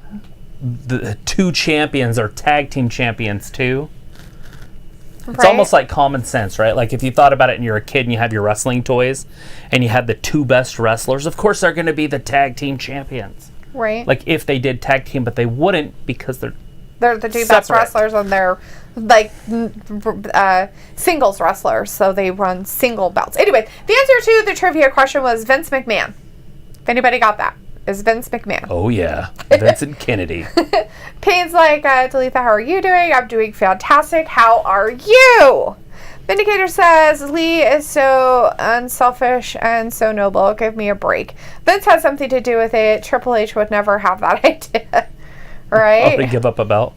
the 2 champions or tag team champions too. It's right. Almost like common sense, right? Like if you thought about it and you're a kid and you have your wrestling toys and you had the 2 best wrestlers, of course they're going to be the tag team champions. Right. Like if they did tag team, but they wouldn't because they're the 2 best wrestlers and they're like singles wrestlers, so they run single belts. Anyway, the answer to the trivia question was Vince McMahon. If anybody got that, is Vince McMahon. Oh yeah, Vincent Kennedy. Payne's like, Dalethea, how are you doing? I'm doing fantastic. How are you? Vindicator says, Lee is so unselfish and so noble. Give me a break. Vince has something to do with it. Triple H would never have that idea. Right? To give up a belt.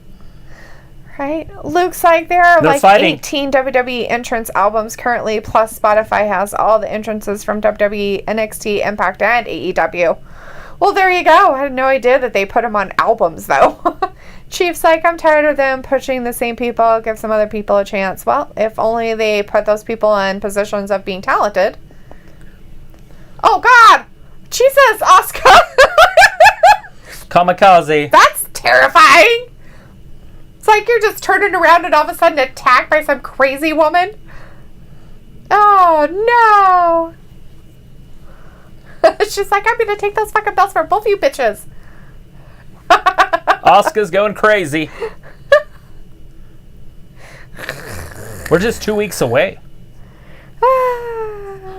Right? Luke's like, there are like fighting. 18 WWE entrance albums currently, plus Spotify has all the entrances from WWE, NXT, Impact, and AEW. Well, there you go. I had no idea that they put them on albums, though. Chief's like, I'm tired of them pushing the same people. Give some other people a chance. Well, if only they put those people in positions of being talented. Oh, God! Jesus, Asuka! Kamikaze. That's terrifying! It's like you're just turning around and all of a sudden attacked by some crazy woman. Oh, no! She's like, I'm gonna take those fucking belts from both you bitches. Asuka's going crazy. We're just 2 weeks away.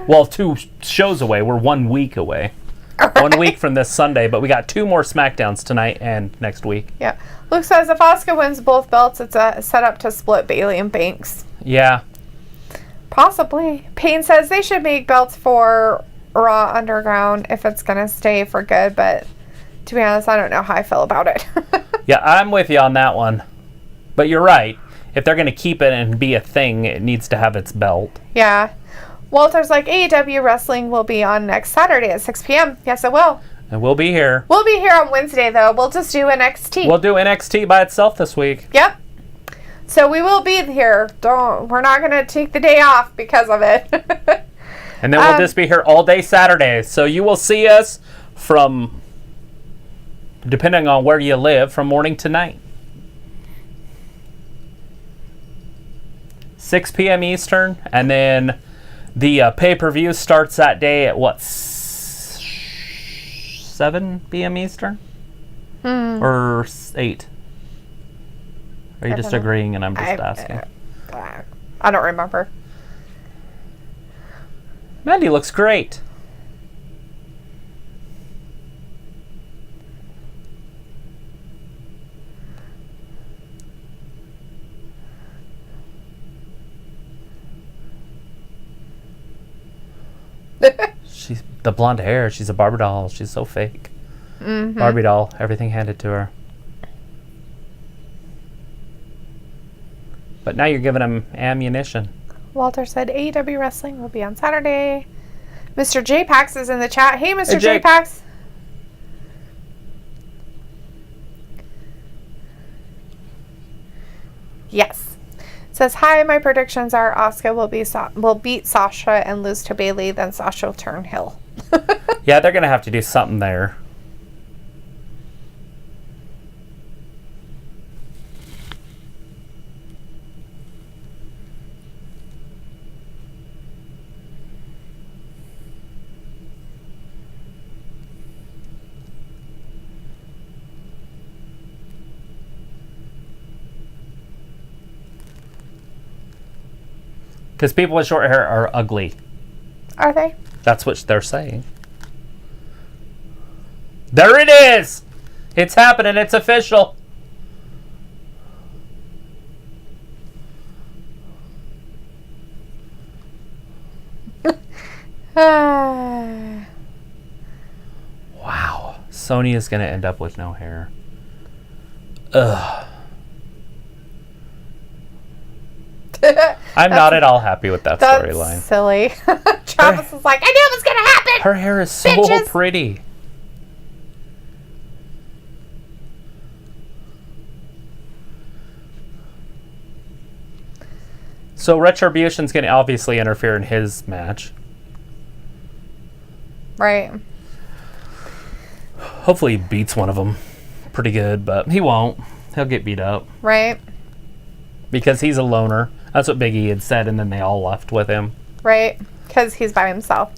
Well, 2 shows away. We're 1 week away. Right. 1 week from this Sunday, but we got 2 more SmackDowns tonight and next week. Yeah. Luke says if Asuka wins both belts, it's a setup to split Bayley and Banks. Yeah. Possibly. Payne says they should make belts for Raw Underground if it's going to stay for good, but to be honest, I don't know how I feel about it. Yeah, I'm with you on that one. But you're right. If they're going to keep it and be a thing, it needs to have its belt. Yeah. Walter's like, AEW Wrestling will be on next Saturday at 6 p.m. Yes, it will. And we'll be here. We'll be here on Wednesday, though. We'll just do NXT. We'll do NXT by itself this week. Yep. So we will be here. We're not going to take the day off because of it. And then we'll just be here all day Saturday. So you will see us from, depending on where you live, from morning to night. 6 p.m. Eastern, and then the pay-per-view starts that day at what, 7 p.m. Eastern? Or 8? Are you just agreeing and I'm just asking? I don't remember. Mandy looks great. She's the blonde hair. She's a Barbie doll. She's so fake. Barbie doll. Everything handed to her. But now you're giving him ammunition. Walter said AEW Wrestling will be on Saturday. Mr. J-Pax is in the chat. Hey, Mr. J-Pax. Yes. Says, hi, my predictions are Asuka will beat Sasha and lose to Bayley, then Sasha will turn heel. Yeah, they're going to have to do something there. Because people with short hair are ugly. Are they? That's what they're saying. There it is! It's happening. It's official. Wow. Sonya's going to end up with no hair. Ugh. I'm not at all happy with that storyline. That's silly. Travis was like, I knew it was going to happen! Her hair is so pretty. So Retribution's going to obviously interfere in his match. Right. Hopefully he beats one of them pretty good, but he won't. He'll get beat up. Right. Because he's a loner. That's what Big E had said, and then they all left with him. Right. Because he's by himself.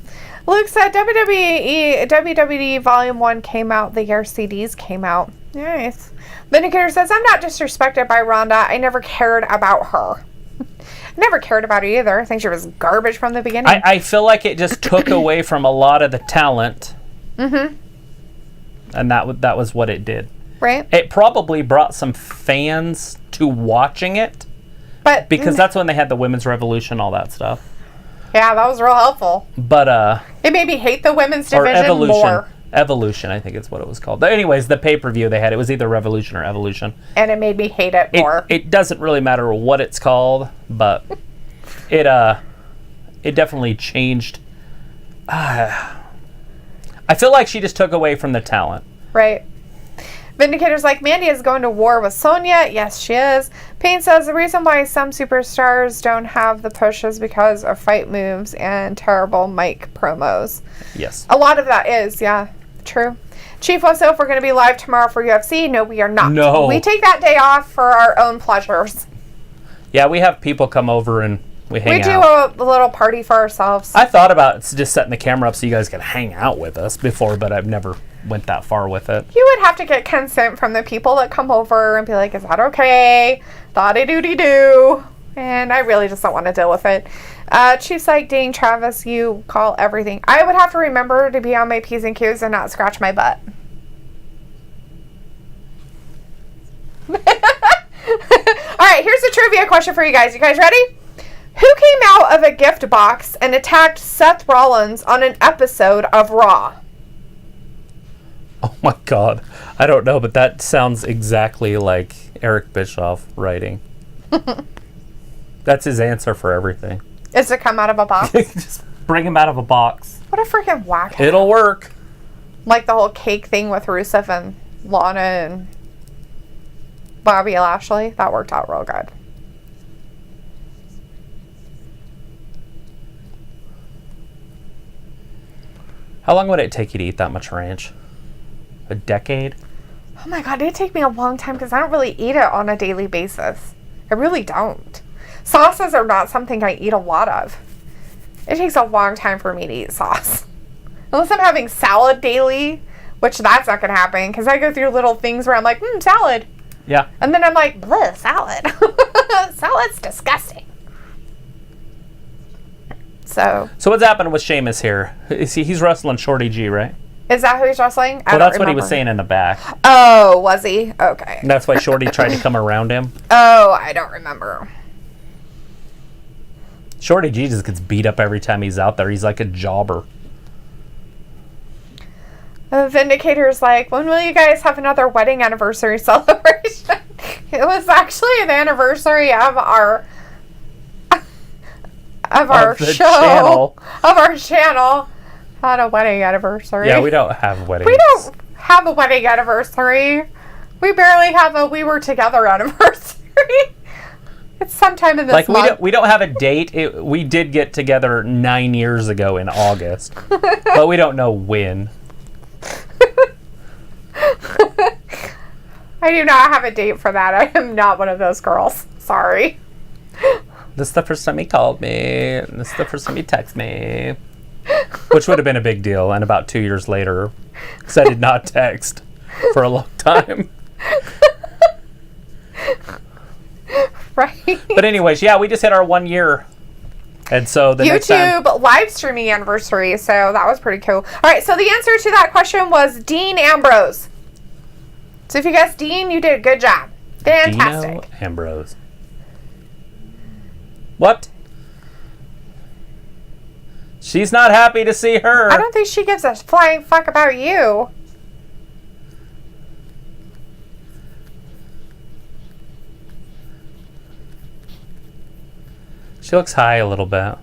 Luke said WWE Volume 1 came out. The year CDs came out. Nice. Vindicator says, I'm not disrespected by Rhonda. I never cared about her. I never cared about her either. I think she was garbage from the beginning. I feel like it just took away from a lot of the talent. Mm-hmm. And that was what it did. Right. It probably brought some fans to watching it. But because that's when they had the Women's Revolution, all that stuff. Yeah, that was real helpful. But it made me hate the women's division more. Evolution, I think is what it was called. But anyways, the pay-per-view they had, it was either Revolution or Evolution. And it made me hate it more. It doesn't really matter what it's called, but it definitely changed. I feel like she just took away from the talent. Right. Vindicator's like, Mandy is going to war with Sonya. Yes, she is. Payne says the reason why some superstars don't have the push is because of fight moves and terrible mic promos. Yes. A lot of that is, yeah, true. Chief wants to know if we're going to be live tomorrow for UFC. No, we are not. No. We take that day off for our own pleasures. Yeah, we have people come over and we hang out. We do a little party for ourselves. I thought about just setting the camera up so you guys could hang out with us before, but I've never went that far with it. You would have to get consent from the people that come over and be like, is that okay? Da-de-doo-dee-doo. And I really just don't want to deal with it. Chief's like, dang, Travis, you call everything. I would have to remember to be on my P's and Q's and not scratch my butt. Alright, here's a trivia question for you guys. You guys ready? Who came out of a gift box and attacked Seth Rollins on an episode of Raw? Oh my god. I don't know, but that sounds exactly like Eric Bischoff writing. That's his answer for everything. Is to come out of a box? Just bring him out of a box. What a freaking whack. It'll work. Like the whole cake thing with Rusev and Lana and Bobby Lashley. That worked out real good. How long would it take you to eat that much ranch? A decade? Oh my god, it'd take me a long time because I don't really eat it on a daily basis. I really don't. Sauces are not something I eat a lot of. It takes a long time for me to eat sauce. Unless I'm having salad daily, which that's not going to happen because I go through little things where I'm like, salad. Yeah. And then I'm like, bleh, salad. Salad's disgusting. So what's happening with Sheamus here? He's wrestling Shorty G, right? Is that who he's wrestling? Well, that's what he was saying in the back. Oh, was he? Okay. And that's why Shorty tried to come around him. Oh, I don't remember. Shorty G just gets beat up every time he's out there. He's like a jobber. The Vindicator's like, when will you guys have another wedding anniversary celebration? It was actually the anniversary of our show. Of our channel. Not a wedding anniversary. Yeah, we don't have weddings. We don't have a wedding anniversary. We barely have a we were together anniversary. It's sometime in this month. We don't have a date. We did get together 9 years ago in August. But we don't know when. I do not have a date for that. I am not one of those girls. Sorry. This is the first time he called me. This is the first time he texted me. Which would have been a big deal. And about 2 years later, because I did not text for a long time. Right. But anyways, yeah, we just hit our 1 year. And so the next time... YouTube live streaming anniversary, so that was pretty cool. All right, so the answer to that question was Dean Ambrose. So if you guessed Dean, you did a good job. Fantastic. Dino Ambrose. What? She's not happy to see her. I don't think she gives a flying fuck about you. She looks high a little bit.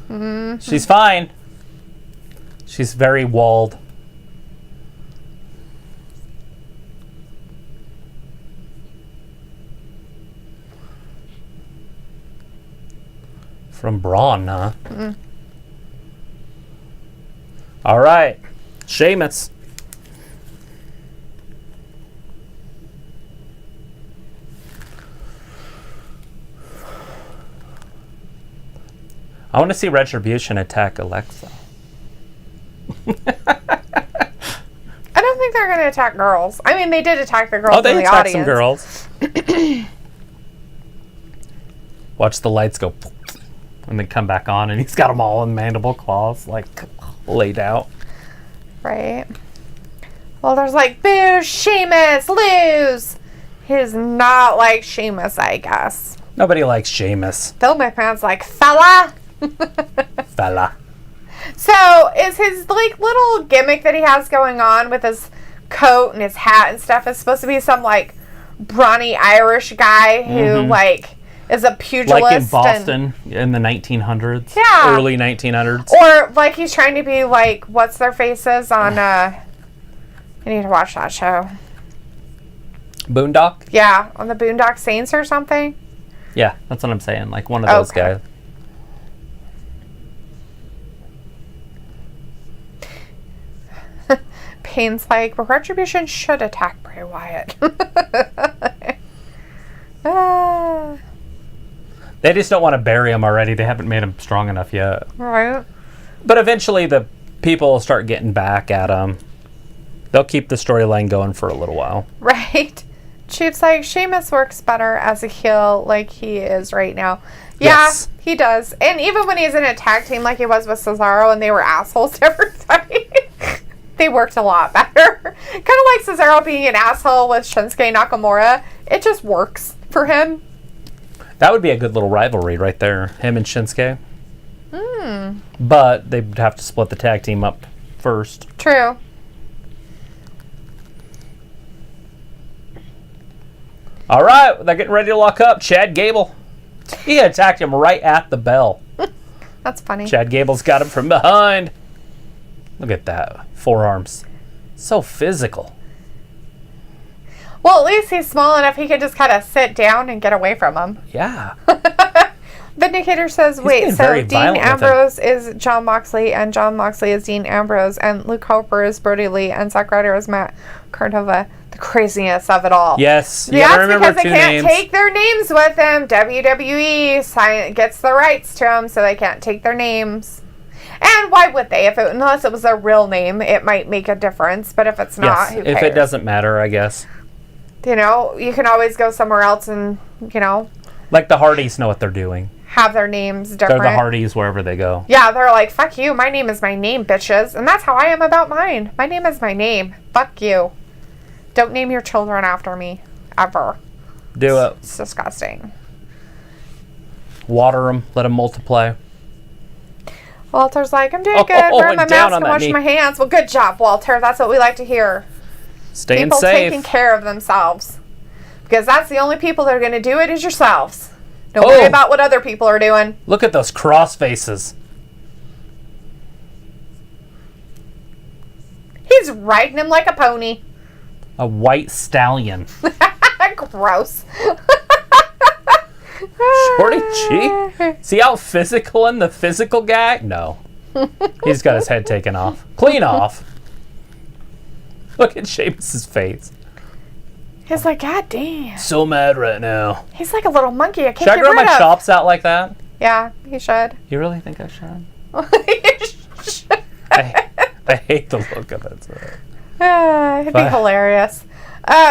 Mm-hmm. She's fine. She's very walled. From Braun, huh? Mm-hmm. All right. Sheamus. I want to see Retribution attack Alexa. I don't think they're going to attack girls. I mean, they did attack the girls in the audience. Oh, they attacked some girls. Watch the lights go and then come back on, and he's got them all in mandible claws, like, laid out. Right. Well, there's like, boo, Sheamus, lose. He's not like Sheamus, I guess. Nobody likes Sheamus. Phil McMahon's like, fella. Fella. So, is his like little gimmick that he has going on with his coat and his hat and stuff is supposed to be some like brawny Irish guy who like is a pugilist, like in Boston in the 1900s, early 1900s, or like he's trying to be like what's their faces on? I need to watch that show. Boondock. Yeah, on the Boondock Saints or something. Yeah, that's what I'm saying. Like one of those guys. Payne's like, Retribution should attack Bray Wyatt. They just don't want to bury him already. They haven't made him strong enough yet. Right. But eventually the people will start getting back at him. They'll keep the storyline going for a little while. Right. Chief's like, Sheamus works better as a heel like he is right now. Yeah, yes. He does. And even when he's in a tag team like he was with Cesaro and they were assholes to everybody, they worked a lot better. Kind of like Cesaro being an asshole with Shinsuke Nakamura. It just works for him. That would be a good little rivalry right there. Him and Shinsuke. But they'd have to split the tag team up first. True. All right, they're getting ready to lock up. Chad Gable. He attacked him right at the bell. That's funny. Chad Gable's got him from behind. Look at that. Forearms. So physical. Well, at least he's small enough he can just kind of sit down and get away from him. Yeah. Vindicator says, He's wait, being so very Dean violent with him. Ambrose is John Moxley, and John Moxley is Dean Ambrose, and Luke Harper is Brody Lee, and Zack Ryder is Matt Cardova. The craziness of it all. Yes. You Yeah, gotta remember because they two can't names. take their names with them. WWE gets the rights to them, so they can't take their names. And why would they? Unless it was their real name, it might make a difference. But if it's not, who cares? If it doesn't matter, I guess. You know, you can always go somewhere else and, you know, Like the Hardys know what they're doing. have their names They're different. the Hardys wherever they go. Yeah, they're like, fuck you. My name is my name, bitches. And that's how I am about mine. My name is my name. Fuck you. Don't name your children after me. Ever. Do it. It's disgusting. Water them. Let them multiply. Walter's like, I'm doing good. Wearing my down mask on and that washing knee. my hands. Well, good job, Walter. That's what we like to hear. Staying People safe. taking care of themselves. Because that's the only people that are going to do it is yourselves. Don't worry about what other people are doing. Look at those cross faces. He's riding him like a pony. A white stallion. Gross. Shorty G? See how physical in the physical guy? No. He's got his head taken off. Clean off. Look at Sheamus' face. He's like, God damn. So mad right now. He's like a little monkey. I can't Should I get grow rid my of. chops out like that? Yeah, he should. You really think I should? He should. I hate the look of it. So. It'd be hilarious.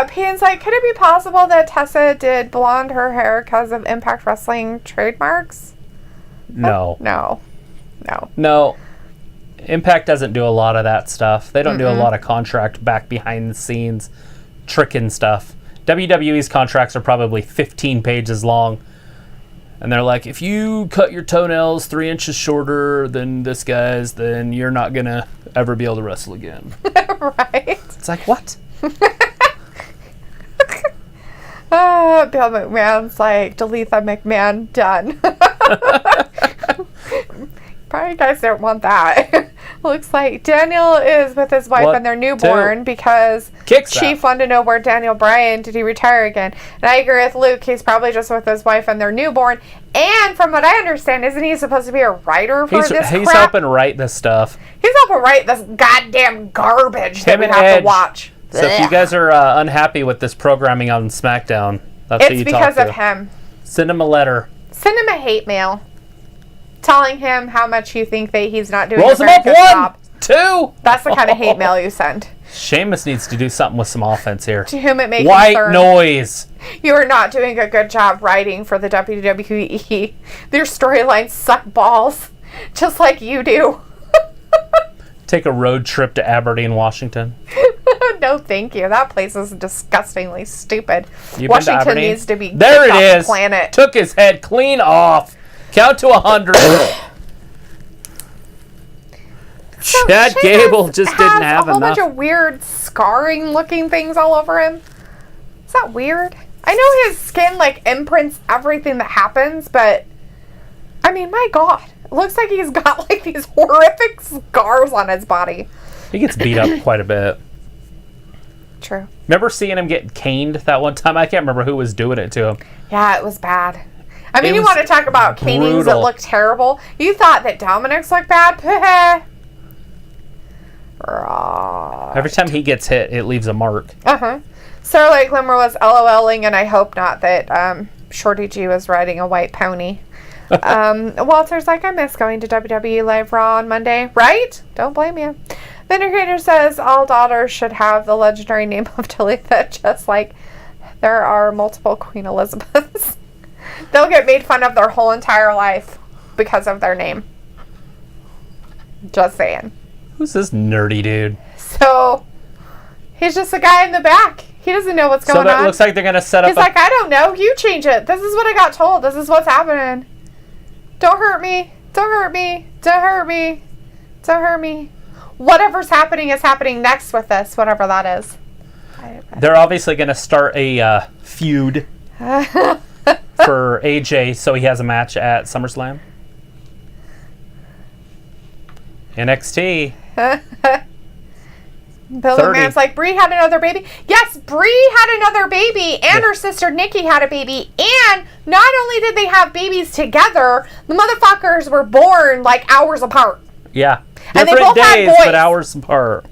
Pian's like, could it be possible that Tessa did blonde her hair because of Impact Wrestling trademarks? No. No. Impact doesn't do a lot of that stuff. They don't do a lot of contract back behind the scenes tricking stuff. WWE's contracts are probably 15 pages long. And they're like, if you cut your toenails 3 inches shorter than this guy's, then you're not going to ever be able to wrestle again. Right? It's like, what? Bill McMahon's like, Dalethea McMahon, done. Probably guys don't want that. Looks like Daniel is with his wife and their newborn because Chief wanted to know where Daniel Bryan, did he retire again? And I agree with Luke, he's probably just with his wife and their newborn. And from what I understand, isn't he supposed to be a writer for this crap? He's helping write this stuff. He's helping write this goddamn garbage that we have Edge. to watch. So if you guys are unhappy with this programming on SmackDown, that's who you talk to. It's because of him. Send him a letter. Send him a hate mail. Telling him how much you think that he's not doing Rolls a him very up good 1, job. 2. That's the kind of hate mail you send. Sheamus needs to do something with some offense here. To whom it may White concern. noise. You are not doing a good job writing for the WWE. Their storylines suck balls. Just like you do. Take a road trip to Aberdeen, Washington. No, thank you. That place is disgustingly stupid. You've Washington been to Aberdeen? needs to be there kicked it off is. the planet. Took his head clean off. Count to 100. So Chad Sheamus Gable just didn't has have a whole enough. bunch of weird scarring looking things all over him. Is that weird? I know his skin like imprints everything that happens, but I mean, my God. It looks like he's got like these horrific scars on his body. He gets beat up quite a bit. True. Remember seeing him get caned that one time? I can't remember who was doing it to him. Yeah, it was bad. I mean, It you was want to talk about canings that brutal. look terrible. You thought that Dominic's looked bad? Right. Every time he gets hit, it leaves a mark. Uh-huh. Starlight Glimmer was LOLing, and I hope not that Shorty G was riding a white pony. Walter's like, I miss going to WWE Live Raw on Monday. Right? Don't blame you. Vindicator says all daughters should have the legendary name of Dalethea, just like there are multiple Queen Elizabeths. They'll get made fun of their whole entire life because of their name. Just saying. Who's this nerdy dude? So, he's just a guy in the back. He doesn't know what's going on. So that looks like they're going to set up He's like, I don't know. You change it. This is what I got told. This is what's happening. Don't hurt me. Don't hurt me. Don't hurt me. Don't hurt me. Whatever's happening is happening next with this, whatever that is. They're obviously going to start a feud for AJ so he has a match at SummerSlam. NXT. Bill 30. Man's like, Brie had another baby. Yes, Brie had another baby, and her sister Nikki had a baby. And not only did they have babies together, the motherfuckers were born like hours apart. Yeah. And they Different both had days, boys. but hours apart.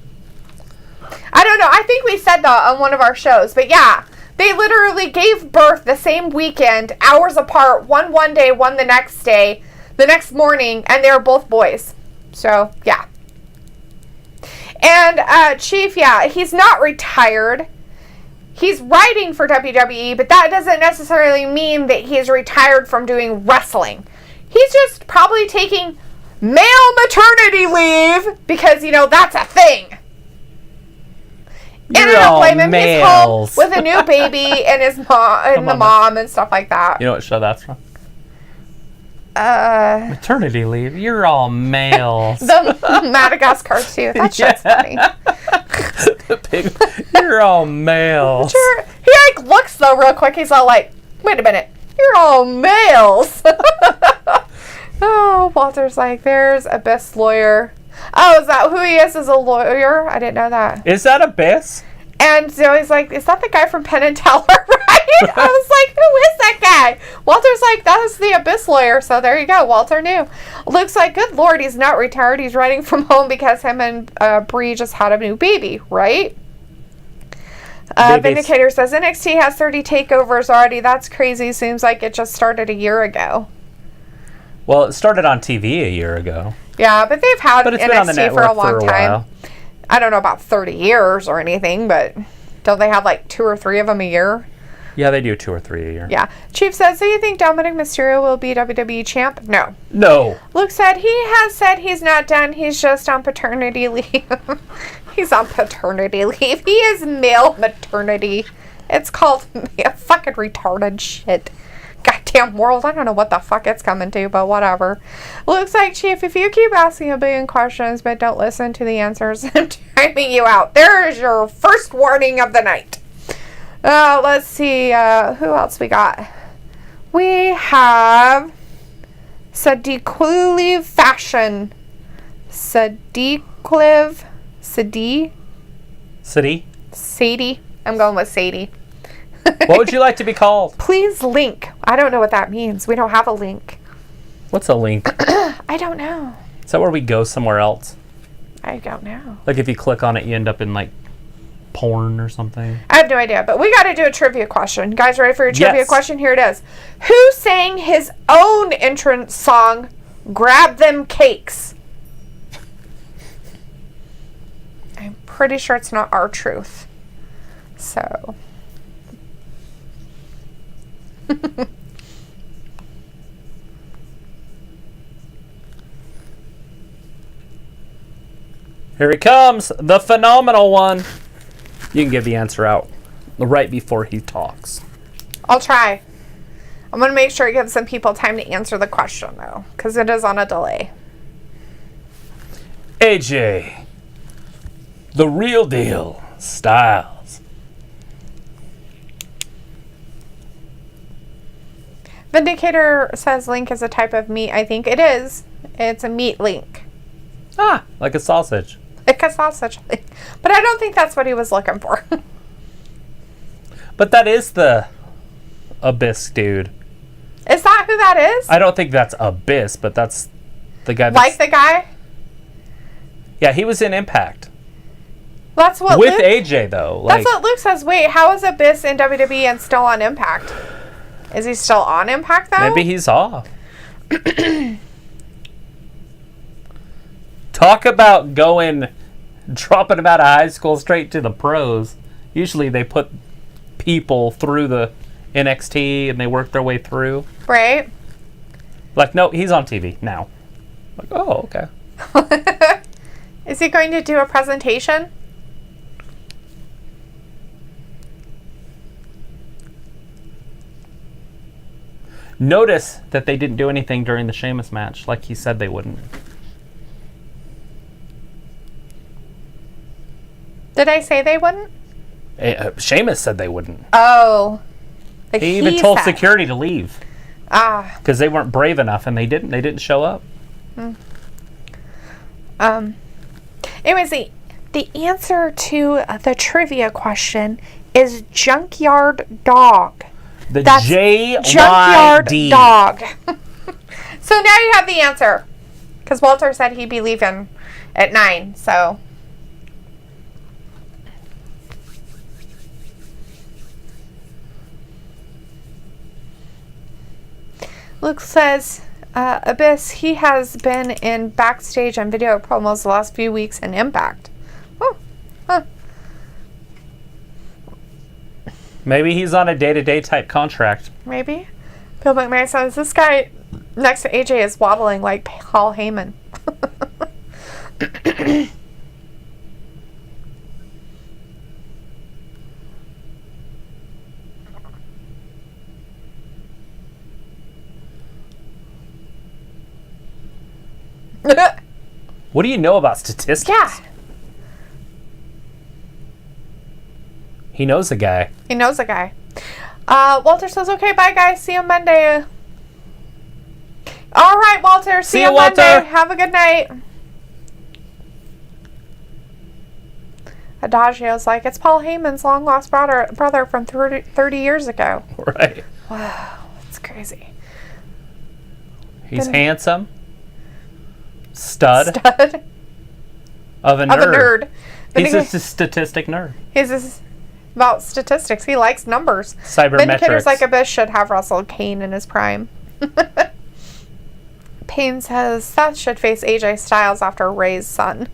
I don't know. I think we said that on one of our shows. But yeah, they literally gave birth the same weekend, hours apart. One day, one the next day, the next morning, and they were both boys. So, yeah. And Chief, yeah, he's not retired. He's writing for WWE, but that doesn't necessarily mean that he's retired from doing wrestling. He's just probably taking male maternity leave because, you know, that's a thing. And I don't blame him. He's home with a new baby and his mom and the mom and stuff like that. You know what show that's from? Maternity leave. You're all males. The Madagascar too. That shit's funny. You're all males. Sure. He like looks though real quick. He's all like, "Wait a minute. You're all males." Oh, Walter's like, "There's Abyss lawyer." Oh, is that who he is as a lawyer? I didn't know that. Is that Abyss? And Zoe's like, "Is that the guy from Penn and Teller?" Right? I was like, "Who is that guy?" Walter's like, "That is the Abyss lawyer." So there you go. Walter knew. Luke's like, "Good Lord, he's not retired. He's writing from home because him and Brie just had a new baby, right?" Vindicator says NXT has 30 takeovers already. That's crazy. Seems like it just started a year ago. Well, it started on TV a year ago. Yeah, but they've had NXT for a long time. While. I don't know about 30 years or anything, but don't they have like 2 or 3 of them a year? Yeah, they do 2 or 3 a year. Yeah. Chief says, "So you think Dominic Mysterio will be WWE champ?" No. No. Luke said he has said he's not done. He's just on paternity leave. He's on paternity leave. He is male maternity. It's called fucking retarded shit. Goddamn world. I don't know what the fuck it's coming to, but whatever. Looks like, Chief, if you keep asking a billion questions but don't listen to the answers, I'm timing you out. There is your first warning of the night. Let's see. Who else we got? We have Sadiqliv Fashion. Sadiqliv. Sadie. I'm going with Sadie. What would you like to be called? Please link. I don't know what that means. We don't have a link. What's a link? I don't know. Is that where we go somewhere else? I don't know. Like if you click on it, you end up in like porn or something? I have no idea, but we got to do a trivia question. Guys, ready for your trivia question? Here it is. Who sang his own entrance song, Grab Them Cakes? I'm pretty sure it's not R-Truth. So... Here he comes, the phenomenal one. You can give the answer out right before he talks. I'll try. I'm going to make sure it gives some people time to answer the question, though, because it is on a delay. AJ, the real deal, Styles. Vindicator says link is a type of meat. I think it is. It's a meat link. Ah, like a sausage. Like a sausage link. But I don't think that's what he was looking for. But that is the Abyss dude. Is that who that is? I don't think that's Abyss, but that's the guy. Like the guy? Yeah, he was in Impact. That's what with Luke, AJ though. That's what Luke says. Wait, how is Abyss in WWE and still on Impact? Is he still on Impact, though? Maybe he's off. Talk about dropping him out of high school straight to the pros. Usually they put people through the NXT and they work their way through. Right. Like, no, he's on TV now. Like, oh, okay. Is he going to do a presentation? Notice that they didn't do anything during the Sheamus match, like he said they wouldn't. Did I say they wouldn't? Sheamus said they wouldn't. Oh. Like he even told security to leave. Ah. Because they weren't brave enough, and they didn't. They didn't show up. Anyways, The answer to the trivia question is Junkyard Dog. That's Junkyard Dog. So now you have the answer. Because Walter said he'd be leaving at 9, so... Luke says, Abyss, he has been in backstage and video promos the last few weeks in Impact. Oh, huh. Maybe he's on a day-to-day type contract. Maybe. Bill McMahon says, this guy next to AJ is waddling like Paul Heyman. What do you know about statistics? Yeah. He knows the guy. He knows the guy. Walter says, okay, bye, guys. See you Monday. All right, Walter. See you Monday. Walter. Have a good night. Adagio's like, it's Paul Heyman's long-lost brother from 30 years ago. Right. Wow. That's crazy. He's handsome. Stud. Of a nerd. Of a nerd. He's a statistic nerd. He's about statistics. He likes numbers. Cybermetrics. Vindicators like Abyss should have Russell Kane in his prime. Payne says Seth should face AJ Styles after Ray's son.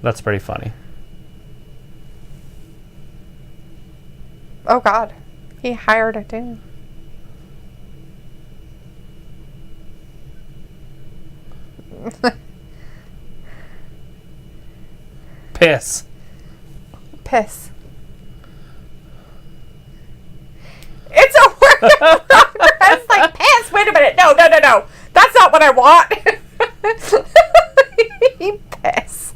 That's pretty funny. Oh, God. He hired a dude. Piss. Piss. It's a work in progress. Like, piss. Wait a minute. No. That's not what I want. Piss.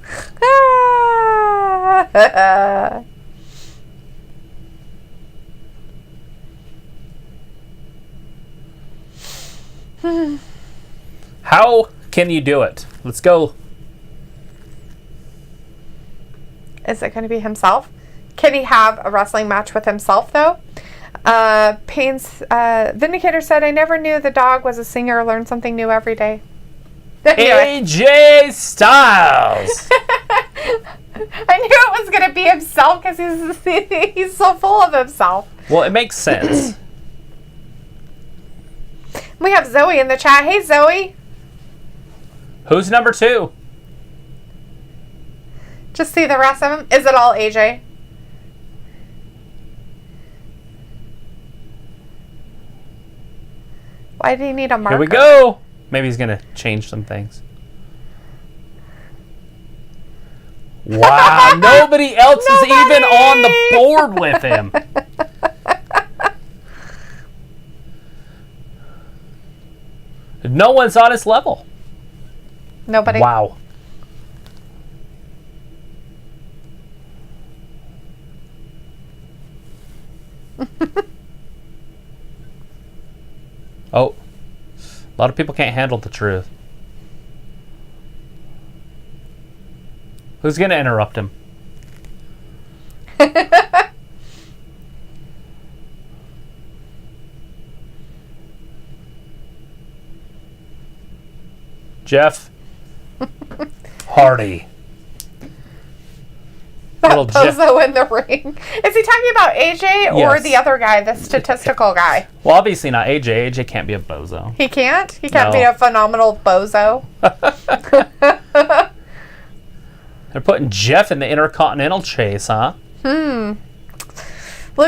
How can you do it? Let's go. Is it going to be himself? Can he have a wrestling match with himself, though? Payne's Vindicator said, I never knew the dog was a singer. Learn something new every day. AJ Styles. I knew it was going to be himself because he's so full of himself. Well, it makes sense. We have Zoe in the chat. Hey, Zoe. Who's number 2? Just see the rest of them. Is it all AJ? Why do you need a marker? Here we go. Maybe he's going to change some things. Wow. Nobody else is even on the board with him. No one's on his level. Nobody. Wow. Oh. A lot of people can't handle the truth. Who's going to interrupt him? Jeff Hardy. Little Bozo in the ring. Is he talking about AJ or the other guy, the statistical guy? Well, obviously not AJ. AJ can't be a bozo. He can't? He can't be a phenomenal bozo? They're putting Jeff in the Intercontinental chase, huh? Luke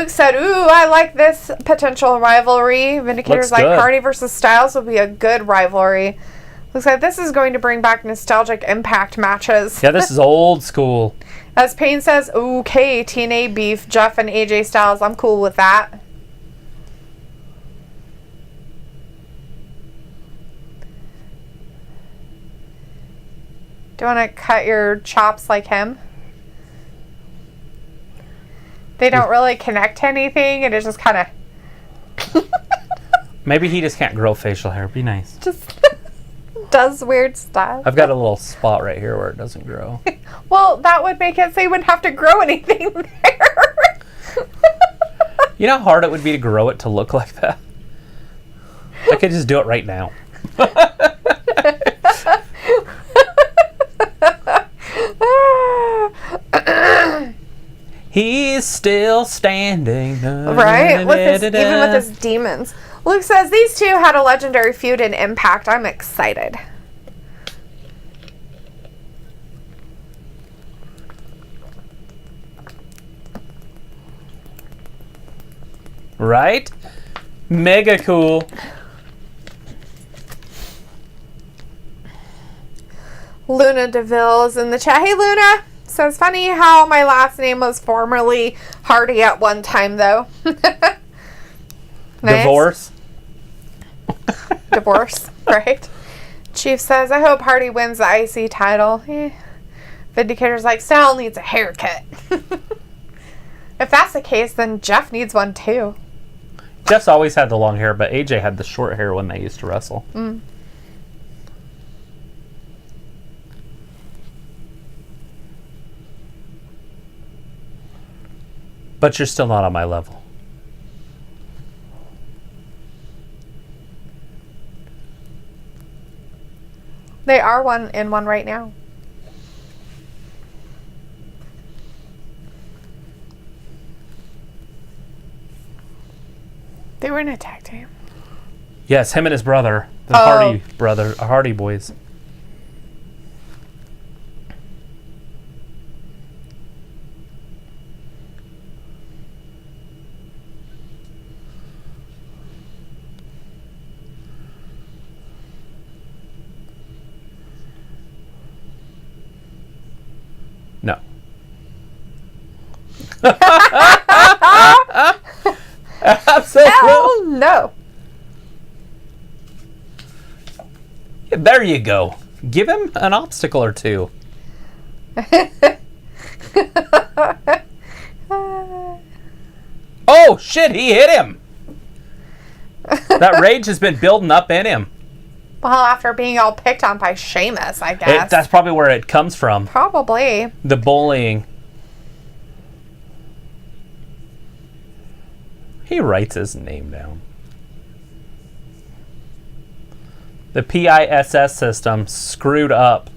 said, ooh, I like this potential rivalry. Vindicator's like, Hardy versus Styles would be a good rivalry. Looks like this is going to bring back nostalgic Impact matches. Yeah, this is old school. As Payne says, okay, TNA beef, Jeff and AJ Styles. I'm cool with that. Do you want to cut your chops like him? They don't really connect to anything, and it's just kind of... Maybe he just can't grow facial hair. Be nice. Just Does weird stuff. I've got a little spot right here where it doesn't grow. Well, that would make it so you wouldn't have to grow anything there. You know how hard it would be to grow it to look like that? I could just do it right now. He's still standing. Right? Even with his demons. Luke says, these two had a legendary feud in Impact. I'm excited. Right? Mega cool. Luna DeVille is in the chat. Hey, Luna. Says, funny how my last name was formerly Hardy at one time, though. Nice. Divorce, right? Chief says, I hope Hardy wins the IC title. Vindicator's like, Sal needs a haircut. If that's the case, then Jeff needs one too. Jeff's always had the long hair, but AJ had the short hair when they used to wrestle. Mm. But you're still not on my level. They are 1-1 right now. They were in a tag team. Yes, him and his brother. The Hardy boys. No. Absolutely. Hell no. Yeah, there you go. Give him an obstacle or two. Oh, shit, he hit him. That rage has been building up in him. Well, after being all picked on by Sheamus, I guess. That's probably where it comes from. Probably. The bullying. He writes his name down. The PISS system screwed up.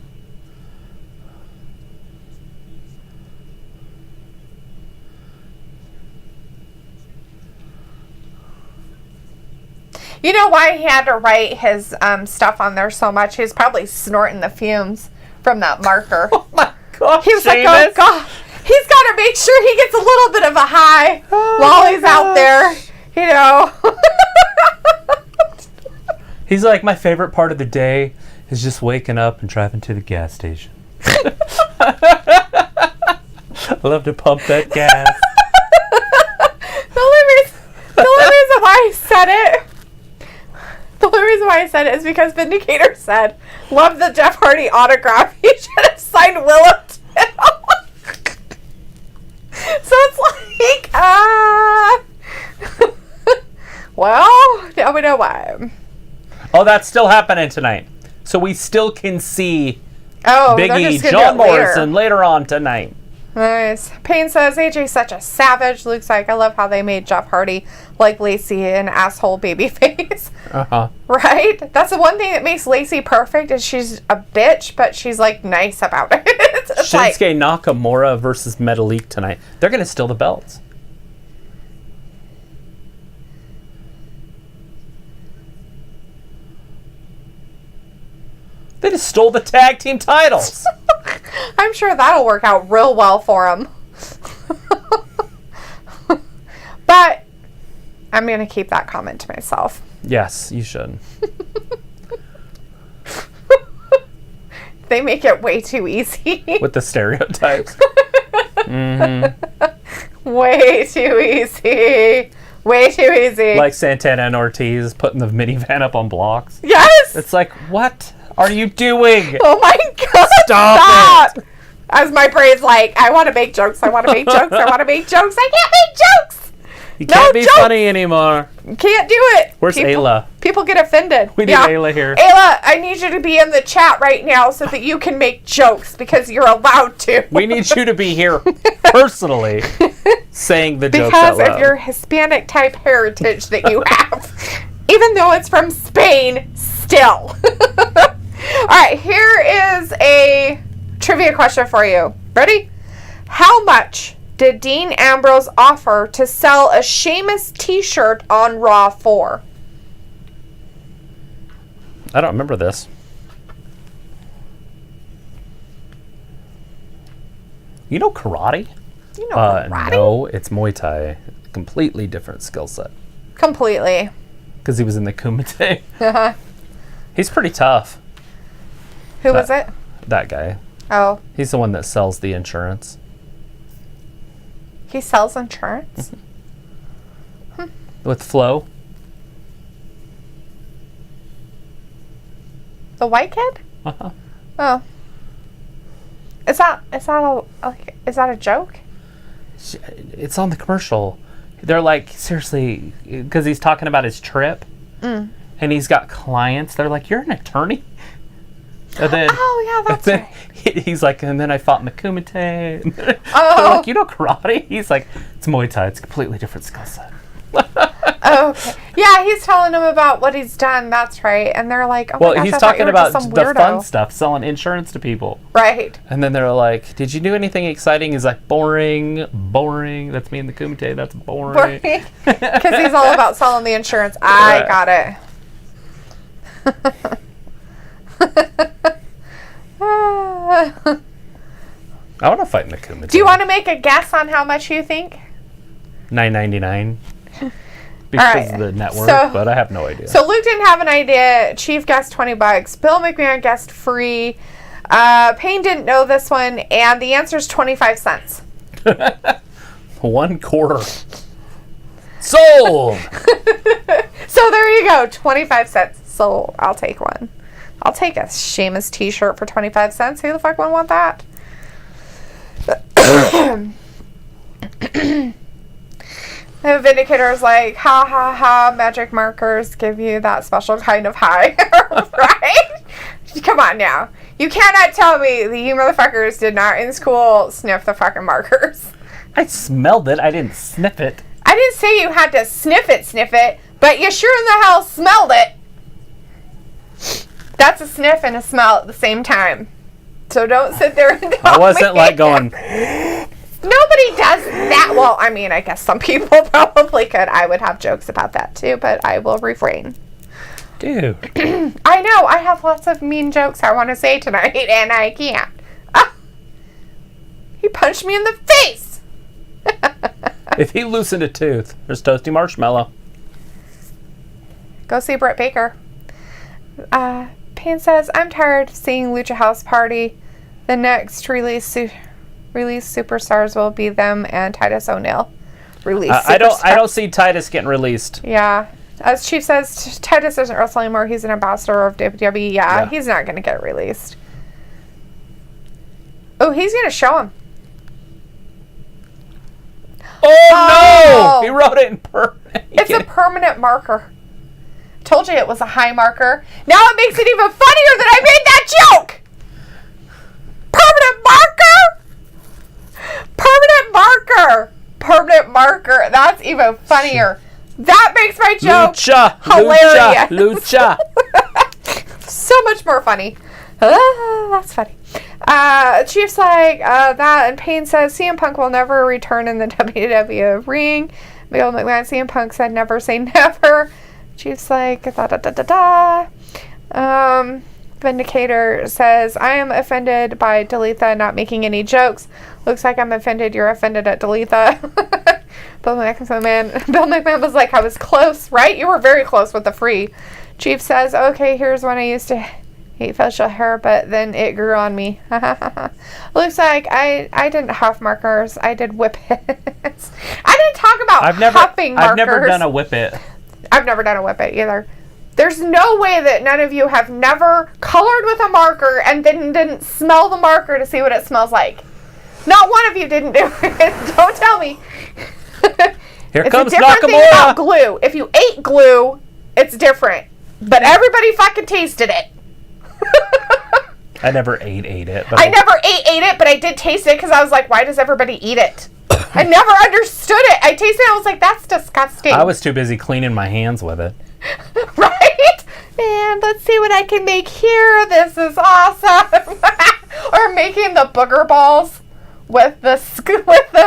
You know why he had to write his stuff on there so much? He was probably snorting the fumes from that marker. Oh my God, he was like, oh God. He's got to make sure he gets a little bit of a high while he's out there, you know. He's like, my favorite part of the day is just waking up and driving to the gas station. I love to pump that gas. The only reason why I said it. The only reason why I said it is because Vindicator said, love the Jeff Hardy autograph. He should have signed Willow too. So it's like, well, now we know why. Oh, that's still happening tonight. So we still can see Big E, just gonna John do it Morrison later on tonight. Nice. Payne says, AJ's such a savage. Luke's like, I love how they made Jeff Hardy like Lacey an asshole baby face. Uh-huh. Right? That's the one thing that makes Lacey perfect is she's a bitch, but she's like nice about it. It's Shinsuke Nakamura versus Metalik tonight. They're going to steal the belts. They just stole the tag team titles. I'm sure that'll work out real well for them. But I'm going to keep that comment to myself. Yes, you should. They make it way too easy. With the stereotypes. Mm-hmm. Way too easy. Way too easy. Like Santana and Ortiz putting the minivan up on blocks. Yes! It's like, what are you doing? Oh my God. Stop it. As my brain's like, I want to make jokes. I want to make jokes. I want to make jokes. I can't make jokes. You can't be funny anymore. Can't do it. Where's Ayla? People get offended. We need Ayla here. Ayla, I need you to be in the chat right now so that you can make jokes because you're allowed to. We need you to be here personally saying the jokes out loud. Because of your Hispanic type heritage that you have. Even though it's from Spain, still. All right, here is a trivia question for you. Ready? How much did Dean Ambrose offer to sell a Sheamus t-shirt on Raw 4? I don't remember this. You know karate? You know karate? No, it's Muay Thai. Completely different skill set. Completely. Because he was in the Kumite. Uh-huh. He's pretty tough. Who was it? That guy. Oh. He's the one that sells the insurance. He sells insurance? With Flo. The white kid? Uh-huh. Oh. Is that a joke? It's on the commercial. They're like, seriously, because he's talking about his trip. And he's got clients. They're like, you're an attorney? And then, oh, yeah, that's right. He's like, and then I fought in the Kumite. Oh. They're like, you know karate? He's like, it's Muay Thai. It's a completely different skill set. Okay. Yeah, he's telling them about what he's done. That's right. And they're like, oh my gosh, he's I thought talking you were about just some the weirdo. fun stuff, selling insurance to people. Right. And then they're like, did you do anything exciting? He's like, boring. That's me in the Kumite. That's boring. Because he's all about selling the insurance. I got it. I want to fight in the Kumite. Do you want to make a guess on how much you think? $9.99 because of the network, but I have no idea. So Luke didn't have an idea. Chief guessed $20. Bill McMahon guessed free. Payne didn't know this one, and the answer is 25 cents. 1 quarter. Sold! So there you go, 25 cents. So I'll take one. I'll take a Sheamus t-shirt for 25 cents. Who the fuck would want that? The Vindicator's like, ha ha ha, magic markers give you that special kind of high. Right? Come on now. You cannot tell me that you motherfuckers did not in school sniff the fucking markers. I smelled it. I didn't sniff it. I didn't say you had to sniff it, but you sure in the hell smelled it. That's a sniff and a smell at the same time. So don't sit there and tell I wasn't me. like going... Nobody does that. Well, I mean, I guess some people probably could. I would have jokes about that too, but I will refrain. Dude. I know. I have lots of mean jokes I want to say tonight, and I can't. Ah! He punched me in the face. If he loosened a tooth, there's Toasty Marshmallow. Go see Britt Baker. Payne says, I'm tired of seeing Lucha House Party. The next release superstars will be them and Titus O'Neil. I don't see Titus getting released. Yeah. As Chief says, Titus doesn't wrestle anymore. He's an ambassador of WWE. Yeah. He's not going to get released. Oh, he's going to show him. Oh, no! He wrote it in permanent. It's a permanent marker. Told you it was a high marker. Now it makes it even funnier that I made that joke. Permanent marker. Permanent marker. That's even funnier. That makes my joke hilarious. Lucha. So much more funny. That's funny. Chief's like that, and Payne says CM Punk will never return in the WWE ring. Bill McMahon, CM Punk said never say never. Chief's like Vindicator says I am offended by Dalethea not making any jokes. Looks like I'm offended. You're offended at Dalethea. Bill McMahon was like, I was close, right? You were very close with the free. Chief says, okay, here's when I used to hate facial hair, but then it grew on me. Looks like I didn't huff markers. I did whippets. I didn't talk about huffing markers. I've never done a whippet. I've never done a whippet either. There's no way that none of you have never colored with a marker and then didn't smell the marker to see what it smells like. Not one of you didn't do it. Don't tell me. Here it's comes a different Nakamura. thing about glue. If you ate glue, it's different. But everybody fucking tasted it. I never ate it. But I never ate it, but I did taste it because I was like, why does everybody eat it? I never understood it. I tasted it. I was like, that's disgusting. I was too busy cleaning my hands with it. Right? Man, let's see what I can make here. This is awesome. Or making the booger balls with the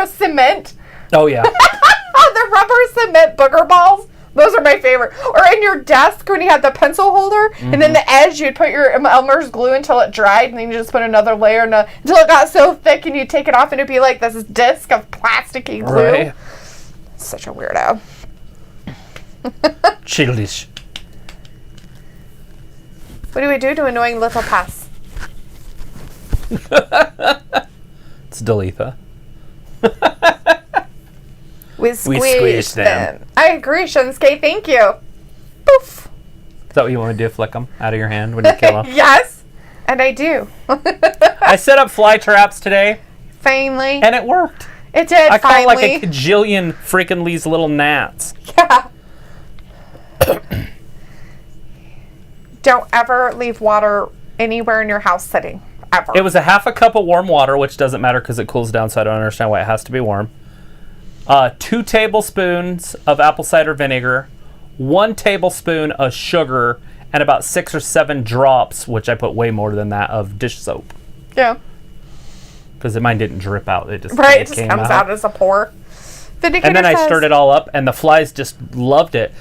cement. Oh, yeah. The rubber cement booger balls. Those are my favorite. Or in your desk when you had the pencil holder, and then the edge, you'd put your Elmer's glue until it dried, and then you just put another layer until it got so thick, and you'd take it off, and it'd be like this disc of plasticky glue. Right. Such a weirdo. Childish. What do we do to annoying little pests? It's Dalethea. We squish them. I agree, Shinsuke. Thank you. Poof. Is that what you want to do? Flick them out of your hand when you kill them? Yes, and I do. I set up fly traps today. Finally. And it worked. It did, I finally. caught like a kajillion freaking these little gnats. Yeah. Don't ever leave water anywhere in your house sitting. Ever. It was a half a cup of warm water, which doesn't matter because it cools down, so I don't understand why it has to be warm. 2 tablespoons of apple cider vinegar, 1 tablespoon of sugar, and about 6 or 7 drops, which I put way more than that, of dish soap. Yeah. Because mine didn't drip out. It just Right, it just comes out as a pour. Vindicator and then I says, stirred it all up, and the flies just loved it.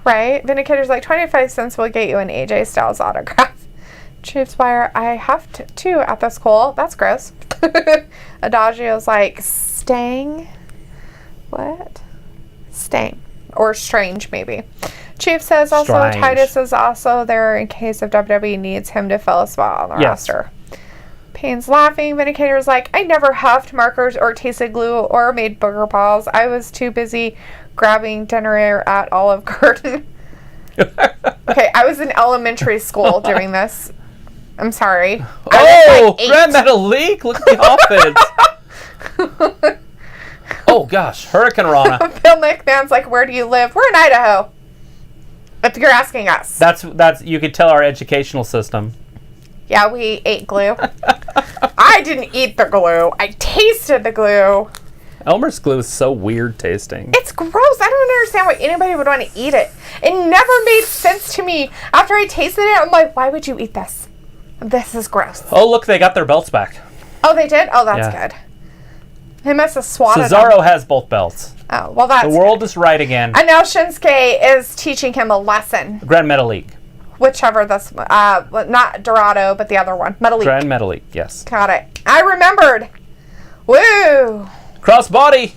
Right? Vindicator's like, 25 cents will get you an AJ Styles autograph. Chiefs Wire, I have two at the school. That's gross. Adagio's like, Stang? What? Stang. Or Strange, maybe. Chief says also Strange. Titus is also there in case if WWE needs him to fill a spot on the roster. Payne's laughing. Vindicator's like, I never huffed markers or tasted glue or made booger balls. I was too busy grabbing dinner at Olive Garden. Okay, I was in elementary school doing this. I'm sorry. Oh, Red Metal Leak! Look at the offense. Oh gosh, Hurricane Rana. Phil McMahon's like, where do you live? We're in Idaho. If you're asking us. That's you could tell our educational system. Yeah, we ate glue. I didn't eat the glue. I tasted the glue. Elmer's glue is so weird tasting. It's gross. I don't understand why anybody would want to eat it. It never made sense to me. After I tasted it, I'm like, why would you eat this? This is gross. Oh, look, they got their belts back. Oh, they did? Oh, that's good. They must have swatted Cesaro them. has both belts. Oh, well, that's the world is right again. And now Shinsuke is teaching him a lesson. Grand Metal League. Whichever that's, not Dorado, but the other one. Metal League. Grand Metal League, yes. Got it. I remembered. Woo! Crossbody.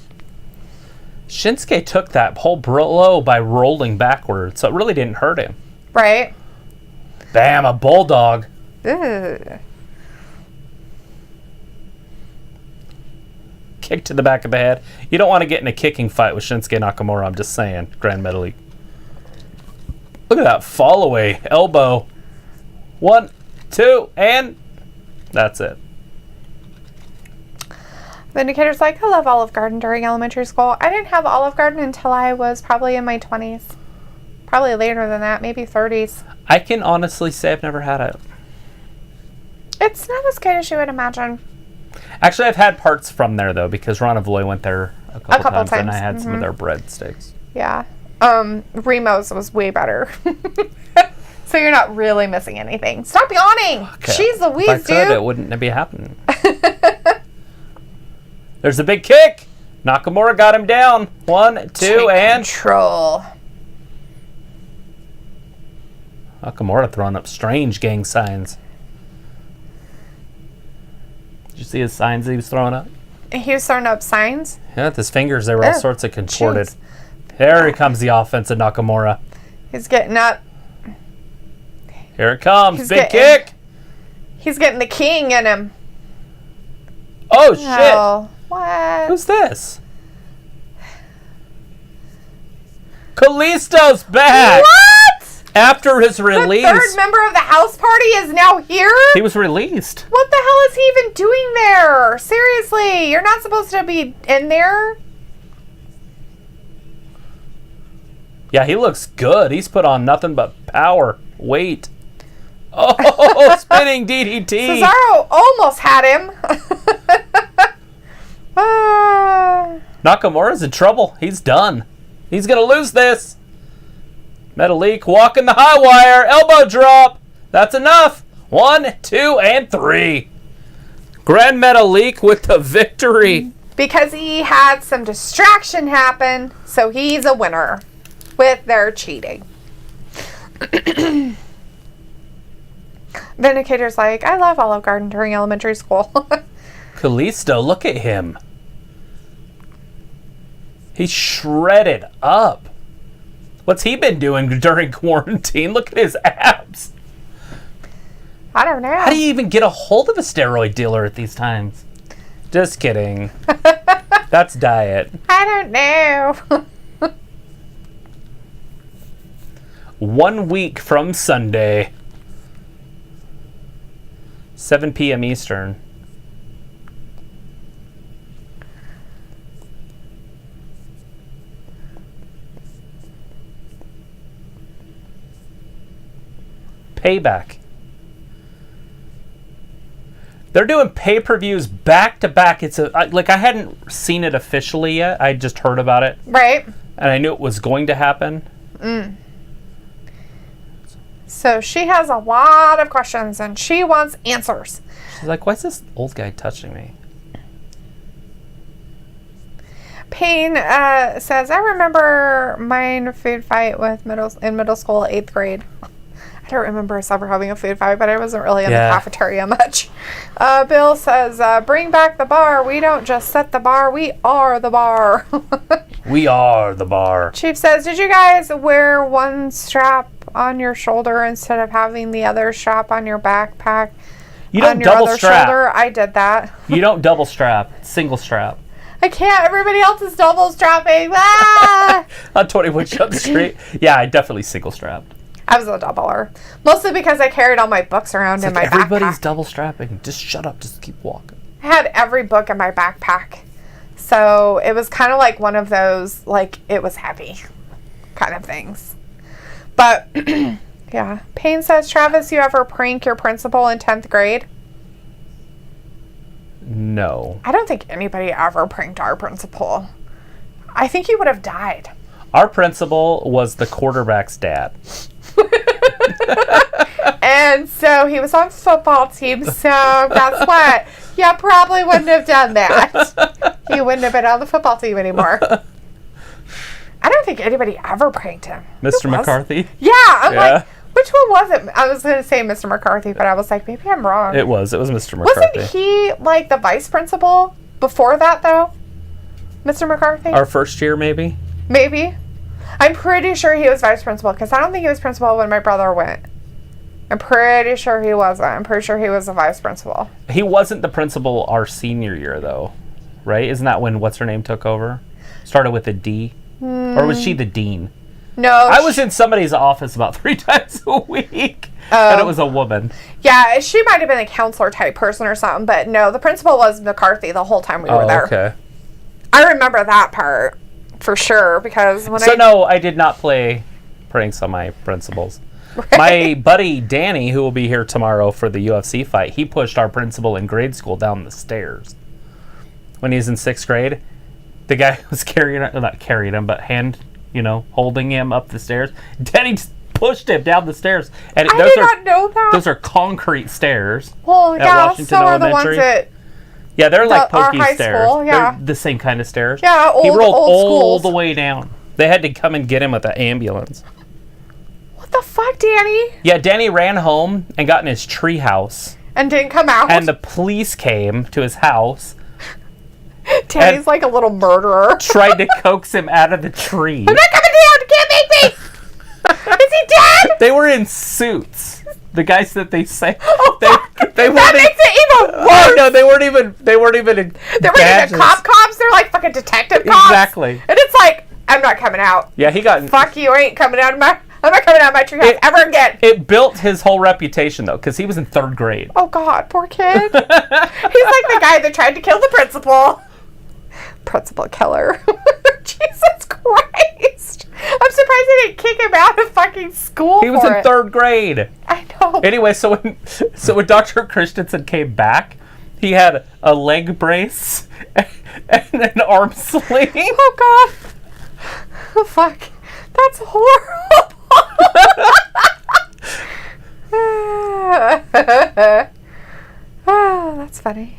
Shinsuke took that whole blow by rolling backwards, so it really didn't hurt him. Right. Bam, a bulldog. Ugh. Kick to the back of the head. You don't want to get in a kicking fight with Shinsuke Nakamura, I'm just saying. Grand Metal League. Look at that fall away. Elbow. 1, 2, and that's it. Vindicator's like, I love Olive Garden during elementary school. I didn't have Olive Garden until I was probably in my 20s. Probably later than that, maybe 30s. I can honestly say I've never had it. It's not as good as you would imagine. Actually, I've had parts from there, though, because Ron Avoy went there a couple times, and I had some of their breadsticks. Yeah. Remo's was way better. So you're not really missing anything. Stop yawning! Okay. Jeez Louise, if I could, dude. it wouldn't be happening. There's a big kick. Nakamura got him down. 1, 2, and... Control. Nakamura throwing up strange gang signs. Did you see his signs he was throwing up? He was throwing up signs? Yeah, with his fingers, they were all sorts of contorted. Geez. Here comes the offense of Nakamura. He's getting up. Here it comes. He's Big kick. He's getting the king in him. Oh, shit. Oh, what? Who's this? Kalisto's back. What? After his release. The third member of the house party is now here? He was released. What the hell is he even doing there? Seriously, you're not supposed to be in there? Yeah, he looks good. He's put on nothing but power. Weight. Oh, spinning DDT. Cesaro almost had him. Nakamura's in trouble. He's done. He's going to lose this. Metalik walking the high wire. Elbow drop. That's enough. 1, 2, and 3. Grand Metalik with the victory. Because he had some distraction happen, so he's a winner with their cheating. Vindicator's like, I love Olive Garden during elementary school. Kalisto, look at him. He's shredded up. What's he been doing during quarantine? Look at his abs. I don't know. How do you even get a hold of a steroid dealer at these times? Just kidding. That's diet. I don't know. 1 week from Sunday. 7 p.m. Eastern. Payback. They're doing pay-per-views back-to-back. It's like I hadn't seen it officially yet. I just heard about it. Right. And I knew it was going to happen. So she has a lot of questions and she wants answers. She's like, why is this old guy touching me? Payne says, I remember my food fight with in middle school, 8th grade. I don't remember us ever having a food fight, but I wasn't really in the cafeteria much. Bill says, bring back the bar. We don't just set the bar, we are the bar. We are the bar. Chief says, did you guys wear one strap on your shoulder instead of having the other strap on your backpack? You don't double strap. Shoulder? I did that. You don't double strap. Single strap. I can't. Everybody else is double strapping. Ah! On 21 Jump Street. Yeah, I definitely single strapped. I was a doubler. Mostly because I carried all my books around in my backpack. Everybody's double strapping. Just shut up. Just keep walking. I had every book in my backpack. So it was kind of like one of those, like, it was heavy kind of things. But, yeah. Payne says, Travis, you ever prank your principal in 10th grade? No. I don't think anybody ever pranked our principal. I think he would have died. Our principal was the quarterback's dad. And so he was on football team, so guess what? You probably wouldn't have done that. He wouldn't have been on the football team anymore. I don't think anybody ever pranked him. Mr. McCarthy? Yeah, I'm like, which one was it? I was going to say Mr. McCarthy, but I was like, maybe I'm wrong. It was Mr. McCarthy. Wasn't he like the vice principal before that, though? Mr. McCarthy? Our first year, maybe? Maybe. I'm pretty sure he was vice principal, because I don't think he was principal when my brother went. I'm pretty sure he wasn't. I'm pretty sure he was a vice principal. He wasn't the principal our senior year, though, right? Isn't that when what's-her-name took over? Started with a D? Or was she the dean? No. I was in somebody's office about 3 times a week, and it was a woman. Yeah, she might have been a counselor type person or something, but no, the principal was McCarthy the whole time we were there. Okay. I remember that part for sure, because when no, I did not play pranks on my principals. Right. My buddy Danny, who will be here tomorrow for the UFC fight, he pushed our principal in grade school down the stairs. When he was in 6th grade, the guy was holding him up the stairs. Danny just pushed him down the stairs. And I did not know that. Those are concrete stairs. Well, yeah, so are the ones at... Yeah, they're like pokey stairs. School, yeah. They're the same kind of stairs. Yeah, he rolled all schools. the way down. They had to come and get him with an ambulance. What the fuck, Danny? Yeah, Danny ran home and got in his tree house. And didn't come out? And the police came to his house. Danny's like a little murderer. Tried to coax him out of the tree. I'm not coming down! You can't make me! Is he dead? They were in suits. The guys that they say they that makes it even worse. Oh no, they weren't even in They weren't even cops. They're like fucking detective cops. Exactly. And it's like, I'm not coming out. Yeah, he got... Fuck you, I ain't coming out of my... I'm not coming out of my treehouse ever again. It built his whole reputation, though, because he was in 3rd grade. Oh, God, poor kid. He's like the guy that tried to kill the principal. Principal killer. Jesus Christ. I'm surprised they didn't kick him out of fucking school. He was in 3rd grade. I know. Anyway, so when Dr. Christensen came back, he had a leg brace and an arm sling. Oh, God. Oh, fuck. That's horrible. Oh, that's funny.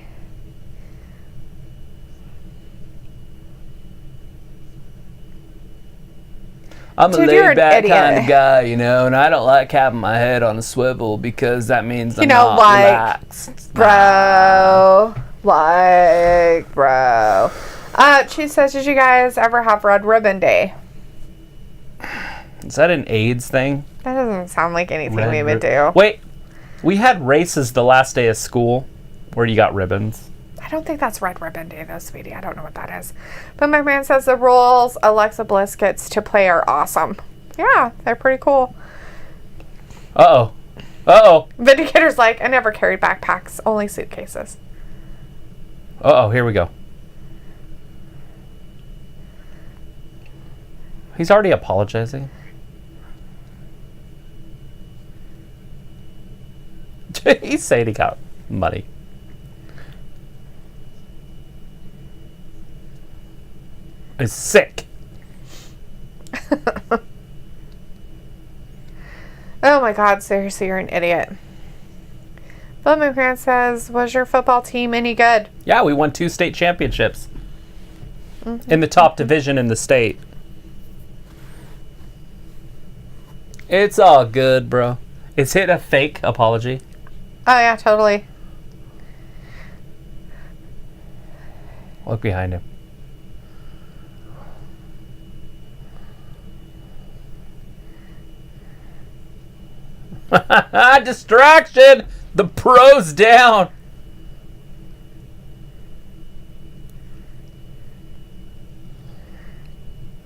I'm a laid-back kind of guy, you know, and I don't like having my head on a swivel because that means I'm not relaxed. Bro. She says, did you guys ever have Red Ribbon Day? Is that an AIDS thing? That doesn't sound like anything we would do. Wait, we had races the last day of school where you got ribbons. I don't think that's Red Ribbon Day, though, sweetie. I don't know what that is. But my man says the rules Alexa Bliss gets to play are awesome. Yeah, they're pretty cool. Uh-oh. Vindicator's like, I never carried backpacks, only suitcases. Here we go. He's already apologizing. He's saying he got money. Is sick. Oh my God, seriously, you're an idiot. Philip McMahon says, was your football team any good? Yeah, we won 2 state championships. In the top division in the state. It's all good, bro. Is it a fake apology? Oh yeah, totally. Look behind him. Distraction! The pro's down!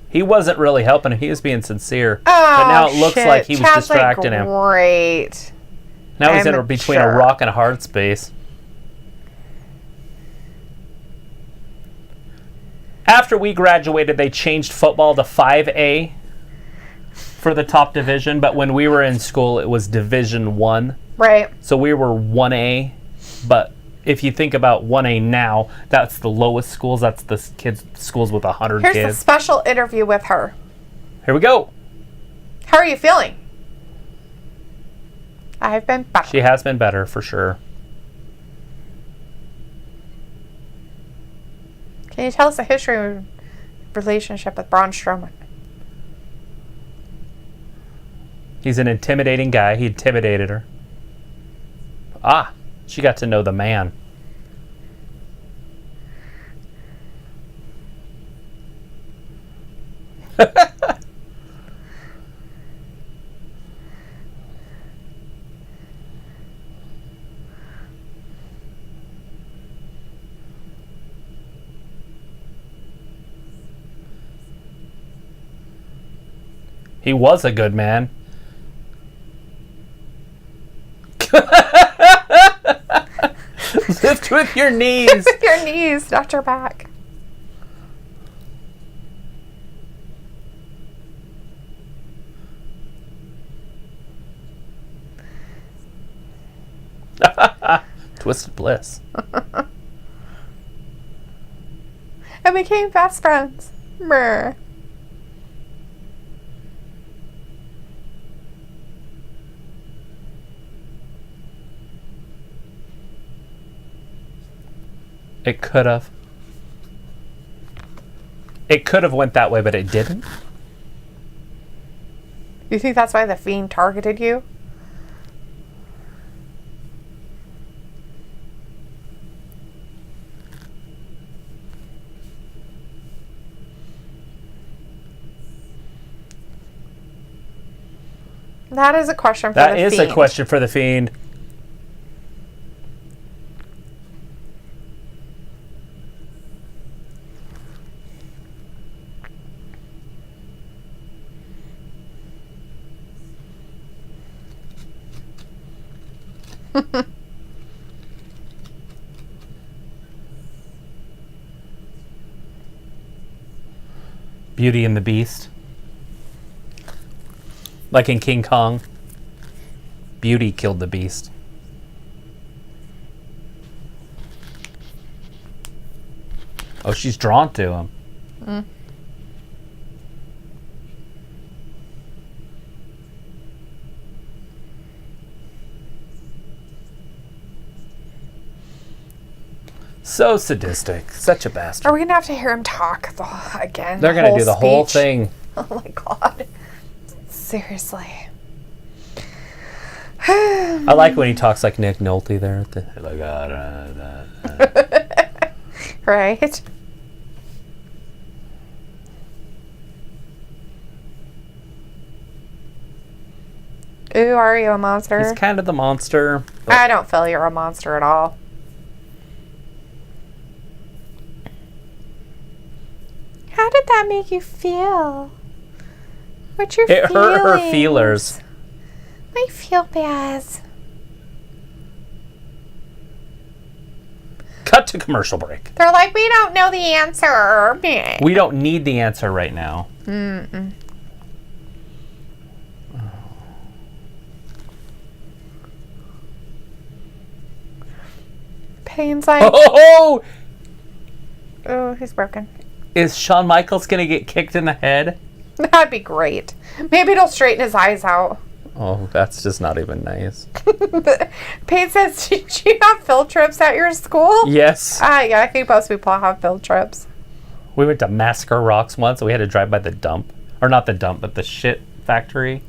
He wasn't really helping him. He was being sincere. Oh, but now it looks shit. like he was Chad's distracting him. Great. Now he's in between a rock and a hard space. After we graduated, they changed football to 5A for the top division, but when we were in school, it was Division 1. Right. So we were 1A, but if you think about 1A now, that's the lowest schools. That's the schools with 100 kids. Here's the special interview with her. Here we go. How are you feeling? I've been better. She has been better, for sure. Can you tell us the history of your relationship with Braun Strowman? He's an intimidating guy. He intimidated her. Ah, she got to know the man. He was a good man. Lift with your knees. With your knees, not your back. Twisted bliss. And we became best friends. Brr. It could have. It could have went that way, but it didn't. You think that's why the Fiend targeted you? That is a question for the Fiend. That is a question for the Fiend. Beauty and the Beast. Like in King Kong. Beauty killed the beast. Oh, she's drawn to him. Mm. So sadistic. Such a bastard. Are we going to have to hear him talk again? They're going to do the whole thing. Oh my god. Seriously. I like when he talks like Nick Nolte there. Right? Ooh, are you a monster? He's kind of the monster. I don't feel you're a monster at all. How did that make you feel? What's your feelings? It hurt her feelers. I feel bad. Cut to commercial break. They're like, we don't know the answer. We don't need the answer right now. Mm-mm. Payne's like, Oh! oh, he's broken. Is Shawn Michaels going to get kicked in the head? That'd be great. Maybe it'll straighten his eyes out. Oh, that's just not even nice. Payne says, did you have field trips at your school? Yes. Yeah, I think most people have field trips. We went to Massacre Rocks once, and we had to drive by the dump. Or not the dump, but the shit factory.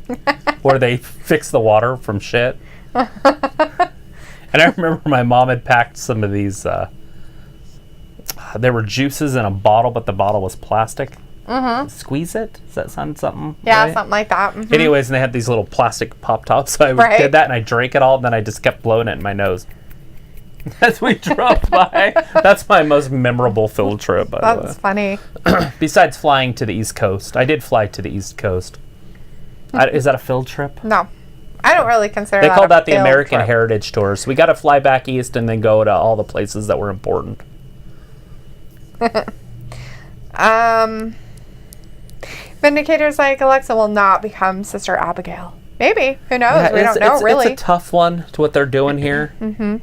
Where they fix the water from shit. And I remember my mom had packed some of these... there were juices in a bottle, but the bottle was plastic. Mm-hmm. Squeeze it? Does that sound something? Yeah, right? something like that. Mm-hmm. Anyways, and they had these little plastic pop tops. So I did that, and I drank it all, and then I just kept blowing it in my nose. As we drove by. That's my most memorable field trip, by the way. That's funny. Besides flying to the East Coast. I did fly to the East Coast. Is that a field trip? No. I don't really consider They that call a that the field American trip. Heritage Tour. So we got to fly back east and then go to all the places that were important. Vindicator's like, Alexa will not become Sister Abigail. Maybe. Who knows? Yeah, we don't know, really. It's a tough one to what they're doing here. Mm-hmm.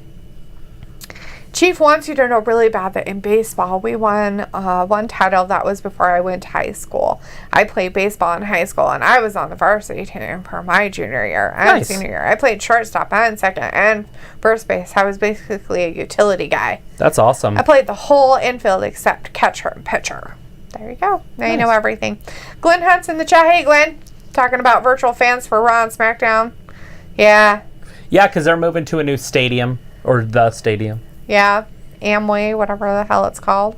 Chief wants you to know really bad that in baseball, we won one title. That was before I went to high school. I played baseball in high school, and I was on the varsity team for my junior year and senior year. I played shortstop and second and first base. I was basically a utility guy. That's awesome. I played the whole infield except catcher and pitcher. There you go. Now you know everything. Glenn Hunt's in the chat. Hey, Glenn. Talking about virtual fans for Raw and SmackDown. Yeah. Yeah, because they're moving to a new stadium, or the stadium. Yeah, Amway, whatever the hell it's called.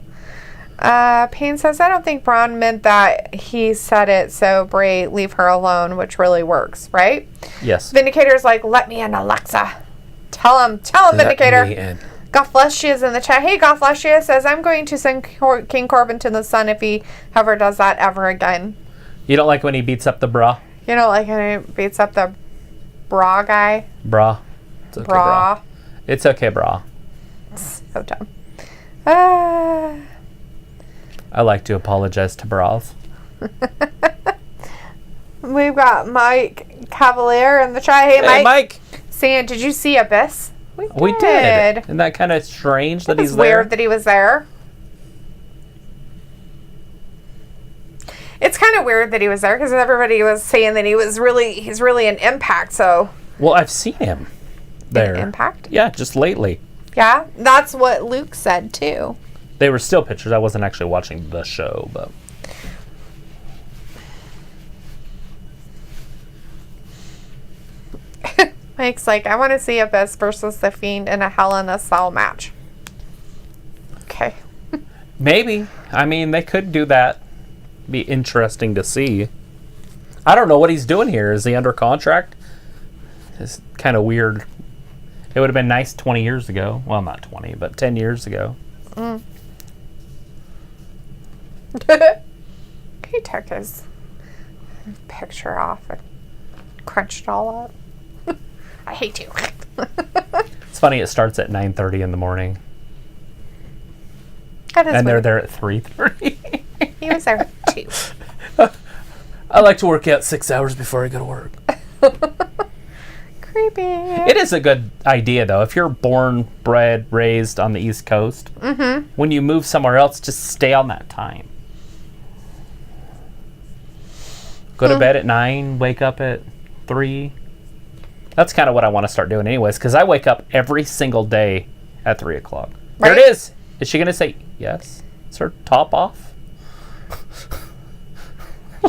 Payne says, I don't think Braun meant that. He said it, so Bray, leave her alone, which really works, right? Yes. Vindicator's like, let me in, Alexa. Tell him, Vindicator. Me in. Gothlesia is in the chat. Hey, Gothlesia says, I'm going to send King Corbin to the sun if he ever does that ever again. You don't like when he beats up the bra? You don't like when he beats up the bra guy? Bra. It's okay, bra. It's okay, bra. So dumb. I like to apologize to bras. We've got Mike Cavalier in the chat. Hey, Mike. Saying, did you see Abyss? We did. Isn't that kind of strange that he's there? Weird that he was there. It's kind of weird that he was there because everybody was saying that he's really an Impact. So. Well, I've seen him there. In Impact? Yeah, just lately. Yeah, that's what Luke said too. They were still pictures. I wasn't actually watching the show, but. Mike's like, I want to see Abyss versus The Fiend in a Hell in a Cell match. Okay. Maybe. I mean, they could do that. Be interesting to see. I don't know what he's doing here. Is he under contract? It's kind of weird. It would have been nice 20 years ago. Well, not 20, but 10 years ago. Mm. He took his picture off and crunched it all up. I hate you. It's funny, it starts at 9:30 in the morning. That is and weird. They're there at 3:30. He was there too. I like to work out 6 hours before I go to work. Creepy. It is a good idea, though. If you're born, bred, raised on the East Coast, when you move somewhere else, just stay on that time. Go to bed at 9, wake up at 3. That's kind of what I want to start doing anyways, because I wake up every single day at 3 o'clock. There it is. Is she going to say yes? Is her top off?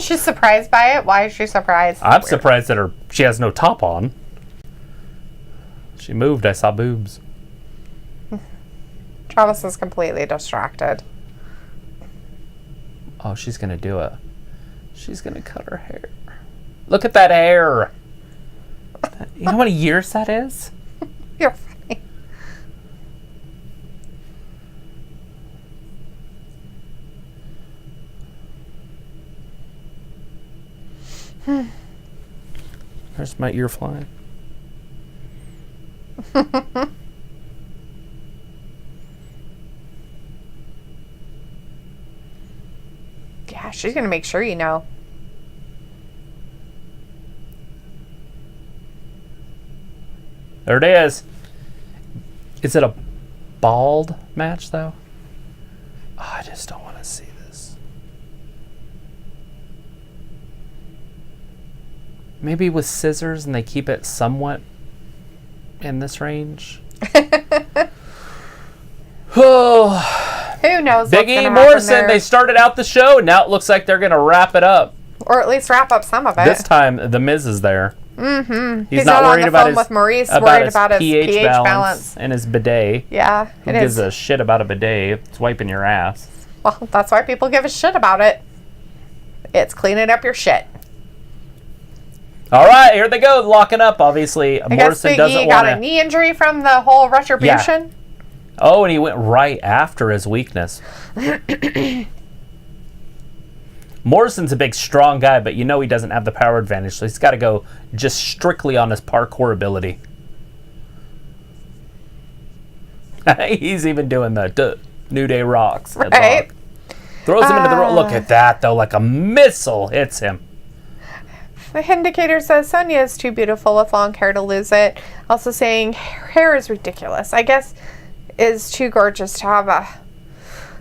She's surprised by it? Why is she surprised? I'm surprised that she has no top on. She moved. I saw boobs. Travis is completely distracted. Oh, she's going to do it. She's going to cut her hair. Look at that hair. You know how many years that is? You're funny. There's my ear flying. Yeah, she's going to make sure you know. There it is. Is it a bald match, though? Oh, I just don't want to see this. Maybe with scissors and they keep it somewhat in this range. Oh, Who knows? Big E Morrison, they started out the show, and now it looks like they're going to wrap it up. Or at least wrap up some of it. This time, The Miz is there. Mm-hmm. He's not worried about his, with Maurice, worried about his pH balance and his bidet. Yeah, Who gives a shit about a bidet? It's wiping your ass. Well, that's why people give a shit about it. It's cleaning up your shit. All right, here they go, locking up. Obviously, Morrison doesn't want to. Got a knee injury from the whole retribution. Yeah. Oh, and he went right after his weakness. Morrison's a big, strong guy, but you know he doesn't have the power advantage, so he's got to go just strictly on his parkour ability. He's even doing the New Day Rocks. Right. Throws him into the rope. Look at that, though, like a missile hits him. The indicator says Sonya is too beautiful with long hair to lose it. Also saying hair is ridiculous. I guess is too gorgeous to have a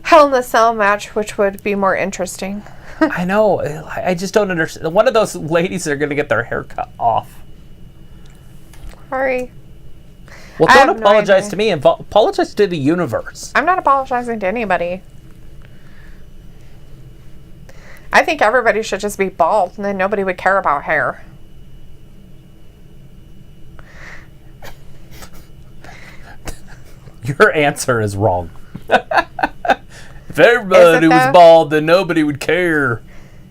Hell in a Cell match, which would be more interesting. I know. I just don't understand. One of those ladies are going to get their hair cut off. Sorry. Well, don't apologize to me. Apologize to the universe. I'm not apologizing to anybody. I think everybody should just be bald, and then nobody would care about hair. Your answer is wrong. If everybody was bald, then nobody would care.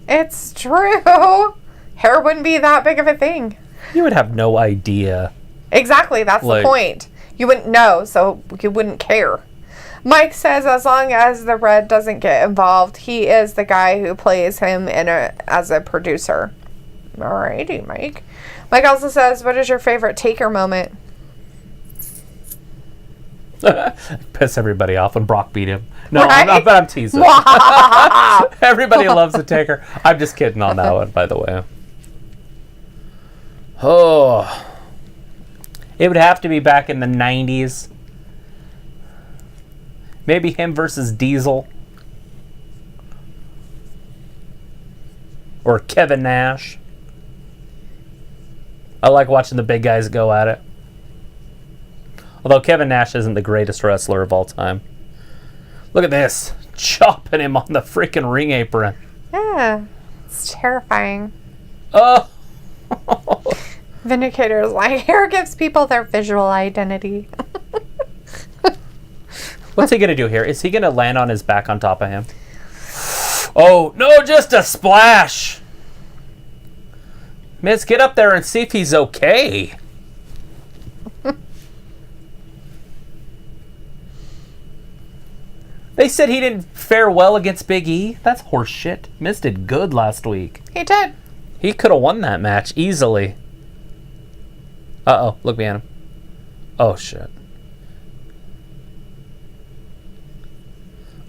It's true. Hair wouldn't be that big of a thing. You would have no idea. Exactly, that's the point. You wouldn't know, so you wouldn't care. Mike says as long as the red doesn't get involved, he is the guy who plays him as a producer. Alrighty, Mike. Mike also says, what is your favorite Taker moment? Piss everybody off when Brock beat him. No, right? I'm teasing. Everybody loves the Taker. I'm just kidding on that one, by the way. Oh. It would have to be back in the 90s. Maybe him versus Diesel. Or Kevin Nash. I like watching the big guys go at it. Although Kevin Nash isn't the greatest wrestler of all time. Look at this. Chopping him on the freaking ring apron. Yeah. It's terrifying. Oh. Vindicator's like, hair gives people their visual identity. What's he going to do here? Is he going to land on his back on top of him? Oh, no, just a splash. Miz, get up there and see if he's okay. They said he didn't fare well against Big E. That's horseshit. Miz did good last week. He did. He could have won that match easily. Uh-oh, look behind him. Oh, shit.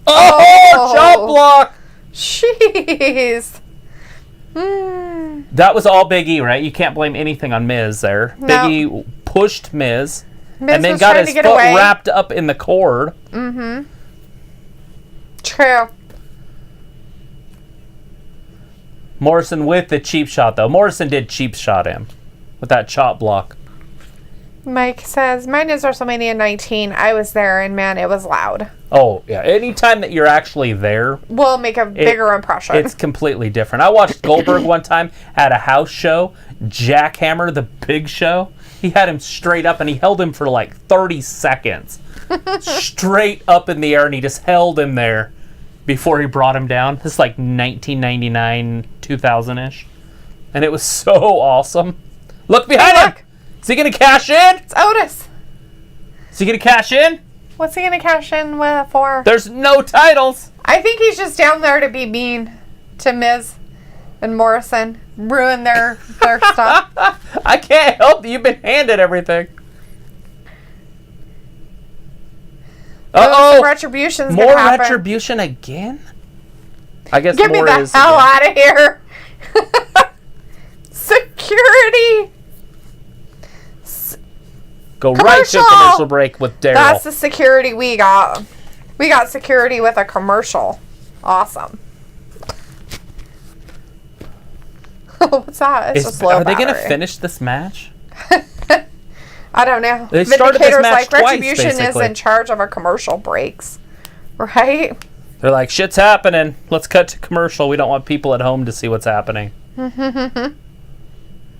Oh, chop block! Jeez. That was all Big E, right? You can't blame anything on Miz there. No. Big E pushed Miz and then was got trying his to foot get away. wrapped up in the cord. True. Morrison with the cheap shot, though. Morrison did cheap shot him with that chop block. Mike says, mine is WrestleMania 19. I was there, and man, it was loud. Oh, yeah. Anytime that you're actually there, Will make a bigger impression. it's completely different. I watched Goldberg one time at a house show. Jackhammer, the Big Show. He had him straight up, and he held him for like 30 seconds. Straight up in the air, and he just held him there before he brought him down. This is like 1999, 2000-ish. And it was so awesome. Look behind him! Is he going to cash in? It's Otis. Is he going to cash in? What's he going to cash in with for? There's no titles. I think he's just down there to be mean to Miz and Morrison. Ruin their stuff. I can't help you. You've been handed everything. Uh-oh. Retribution's More gonna happen. retribution again? I guess Get me more the is hell again. out of here. Security. Go right to commercial break with Daryl. That's the security we got. We got security with a commercial. Awesome. What's that? It's just low Are they going to battery. finish this match? I don't know. They started this Vindicator's match like, twice, Retribution is basically. in charge of our commercial breaks. Right? They're like, shit's happening. Let's cut to commercial. We don't want people at home to see what's happening. My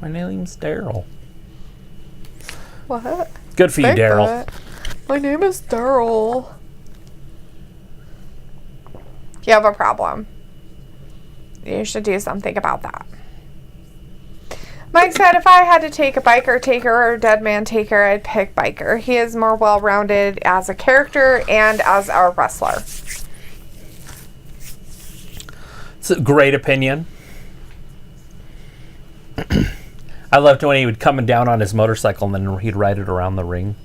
name's Daryl. What? Good for you, Daryl. My name is Daryl. You have a problem. You should do something about that. Mike said, if I had to take a biker taker or a dead man taker, I'd pick biker. He is more well-rounded as a character and as a wrestler. It's a great opinion. I loved when he would come down on his motorcycle and then he'd ride it around the ring.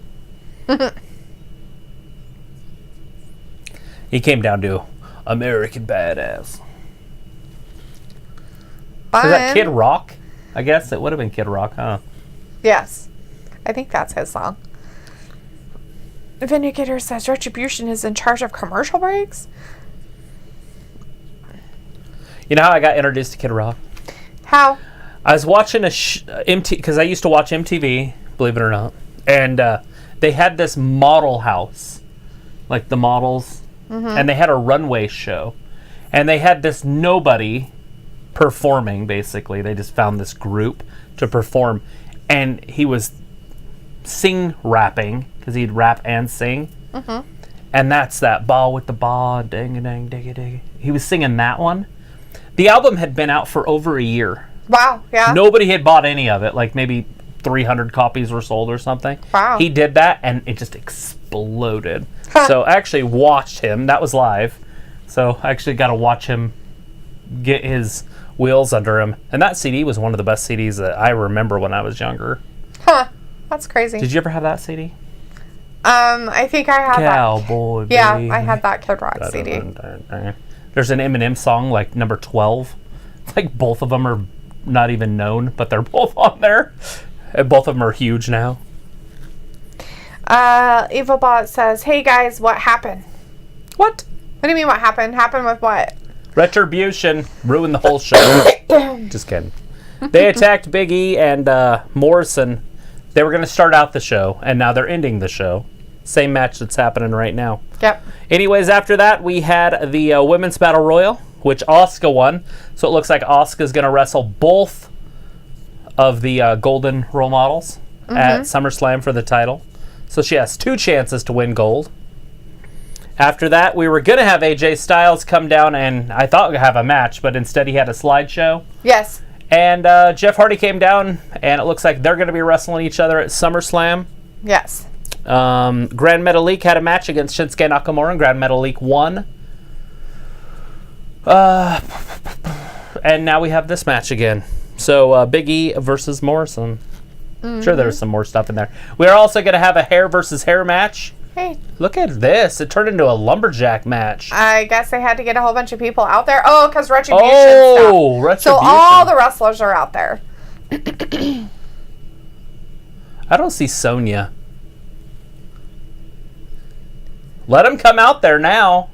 He came down to American Badass. Was that Kid Rock? I guess it would have been Kid Rock, huh? Yes. I think that's his song. Vindicator says Retribution is in charge of commercial breaks? You know how I got introduced to Kid Rock? How? I was watching because I used to watch MTV, believe it or not, and they had this model house, like the models, and they had a runway show, and they had this nobody performing. Basically, they just found this group to perform, and he was rapping because he'd rap and sing, and that's that ball with the ball, ding a ding diggy diggy. He was singing that one. The album had been out for over a year. Wow, yeah. Nobody had bought any of it. Like maybe 300 copies were sold or something. Wow. He did that and it just exploded. Huh. So I actually watched him. That was live. So I actually got to watch him get his wheels under him. And that CD was one of the best CDs that I remember when I was younger. Huh. That's crazy. Did you ever have that CD? I think I had Cowboy that. Yeah, baby. I had that Kid Rock CD. There's an Eminem song like number 12. Like both of them are not even known, but they're both on there. And both of them are huge now. EvilBot says, hey guys, what happened? What? What do you mean what happened? Happened with what? Retribution ruined the whole show. Just kidding. They attacked Big E and Morrison. They were going to start out the show, and now they're ending the show. Same match that's happening right now. Yep. Anyways, after that, we had the Women's Battle Royal, which Asuka won. So it looks like Asuka's going to wrestle both of the Golden Role Models at SummerSlam for the title. So she has 2 chances to win gold. After that, we were going to have AJ Styles come down and I thought we'd have a match, but instead he had a slideshow. Yes. And Jeff Hardy came down, and it looks like they're going to be wrestling each other at SummerSlam. Yes. Grand Metalik had a match against Shinsuke Nakamura, and Grand Metalik won. And now we have this match again. So Big E versus Morrison. Sure, there's some more stuff in there. We are also going to have a hair versus hair match Hey. Look at this. It turned into a lumberjack match. I guess they had to get a whole bunch of people out there. Oh, because Retribution Oh, stuff. Retribution. So all the wrestlers are out there. I don't see Sonya. Let them come out there now.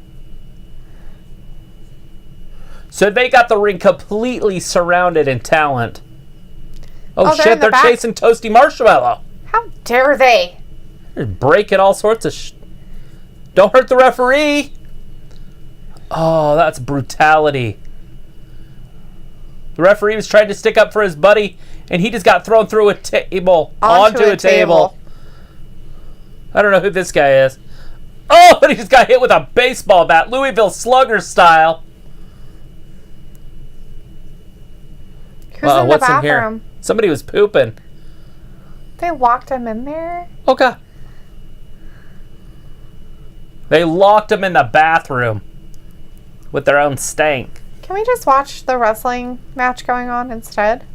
So they got the ring completely surrounded in talent. Oh shit, they're chasing Toasty Marshmallow. How dare they? They're breaking all sorts of Don't hurt the referee. Oh, that's brutality. The referee was trying to stick up for his buddy, and he just got thrown through a table. Onto a table. I don't know who this guy is. Oh, and he just got hit with a baseball bat. Louisville Slugger style. Who's in the bathroom? In here? Somebody was pooping. They locked him in there? Okay. They locked him in the bathroom with their own stank. Can we just watch the wrestling match going on instead?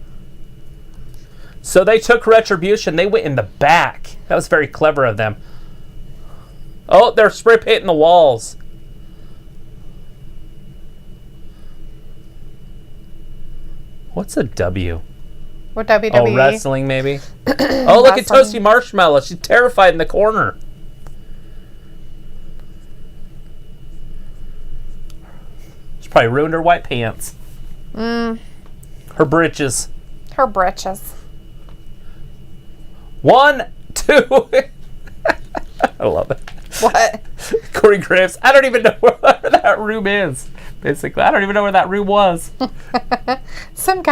So they took Retribution. They went in the back. That was very clever of them. Oh, they're spray painting the walls. What's a W? What WWE? Oh, wrestling maybe? Oh, look at Toasty Marshmallow. She's terrified in the corner. She probably ruined her white pants. Her britches. Her britches. 1, 2. I love it. What? Corey Graves. I don't even know where that room is. Basically, I don't even know where that room was. Some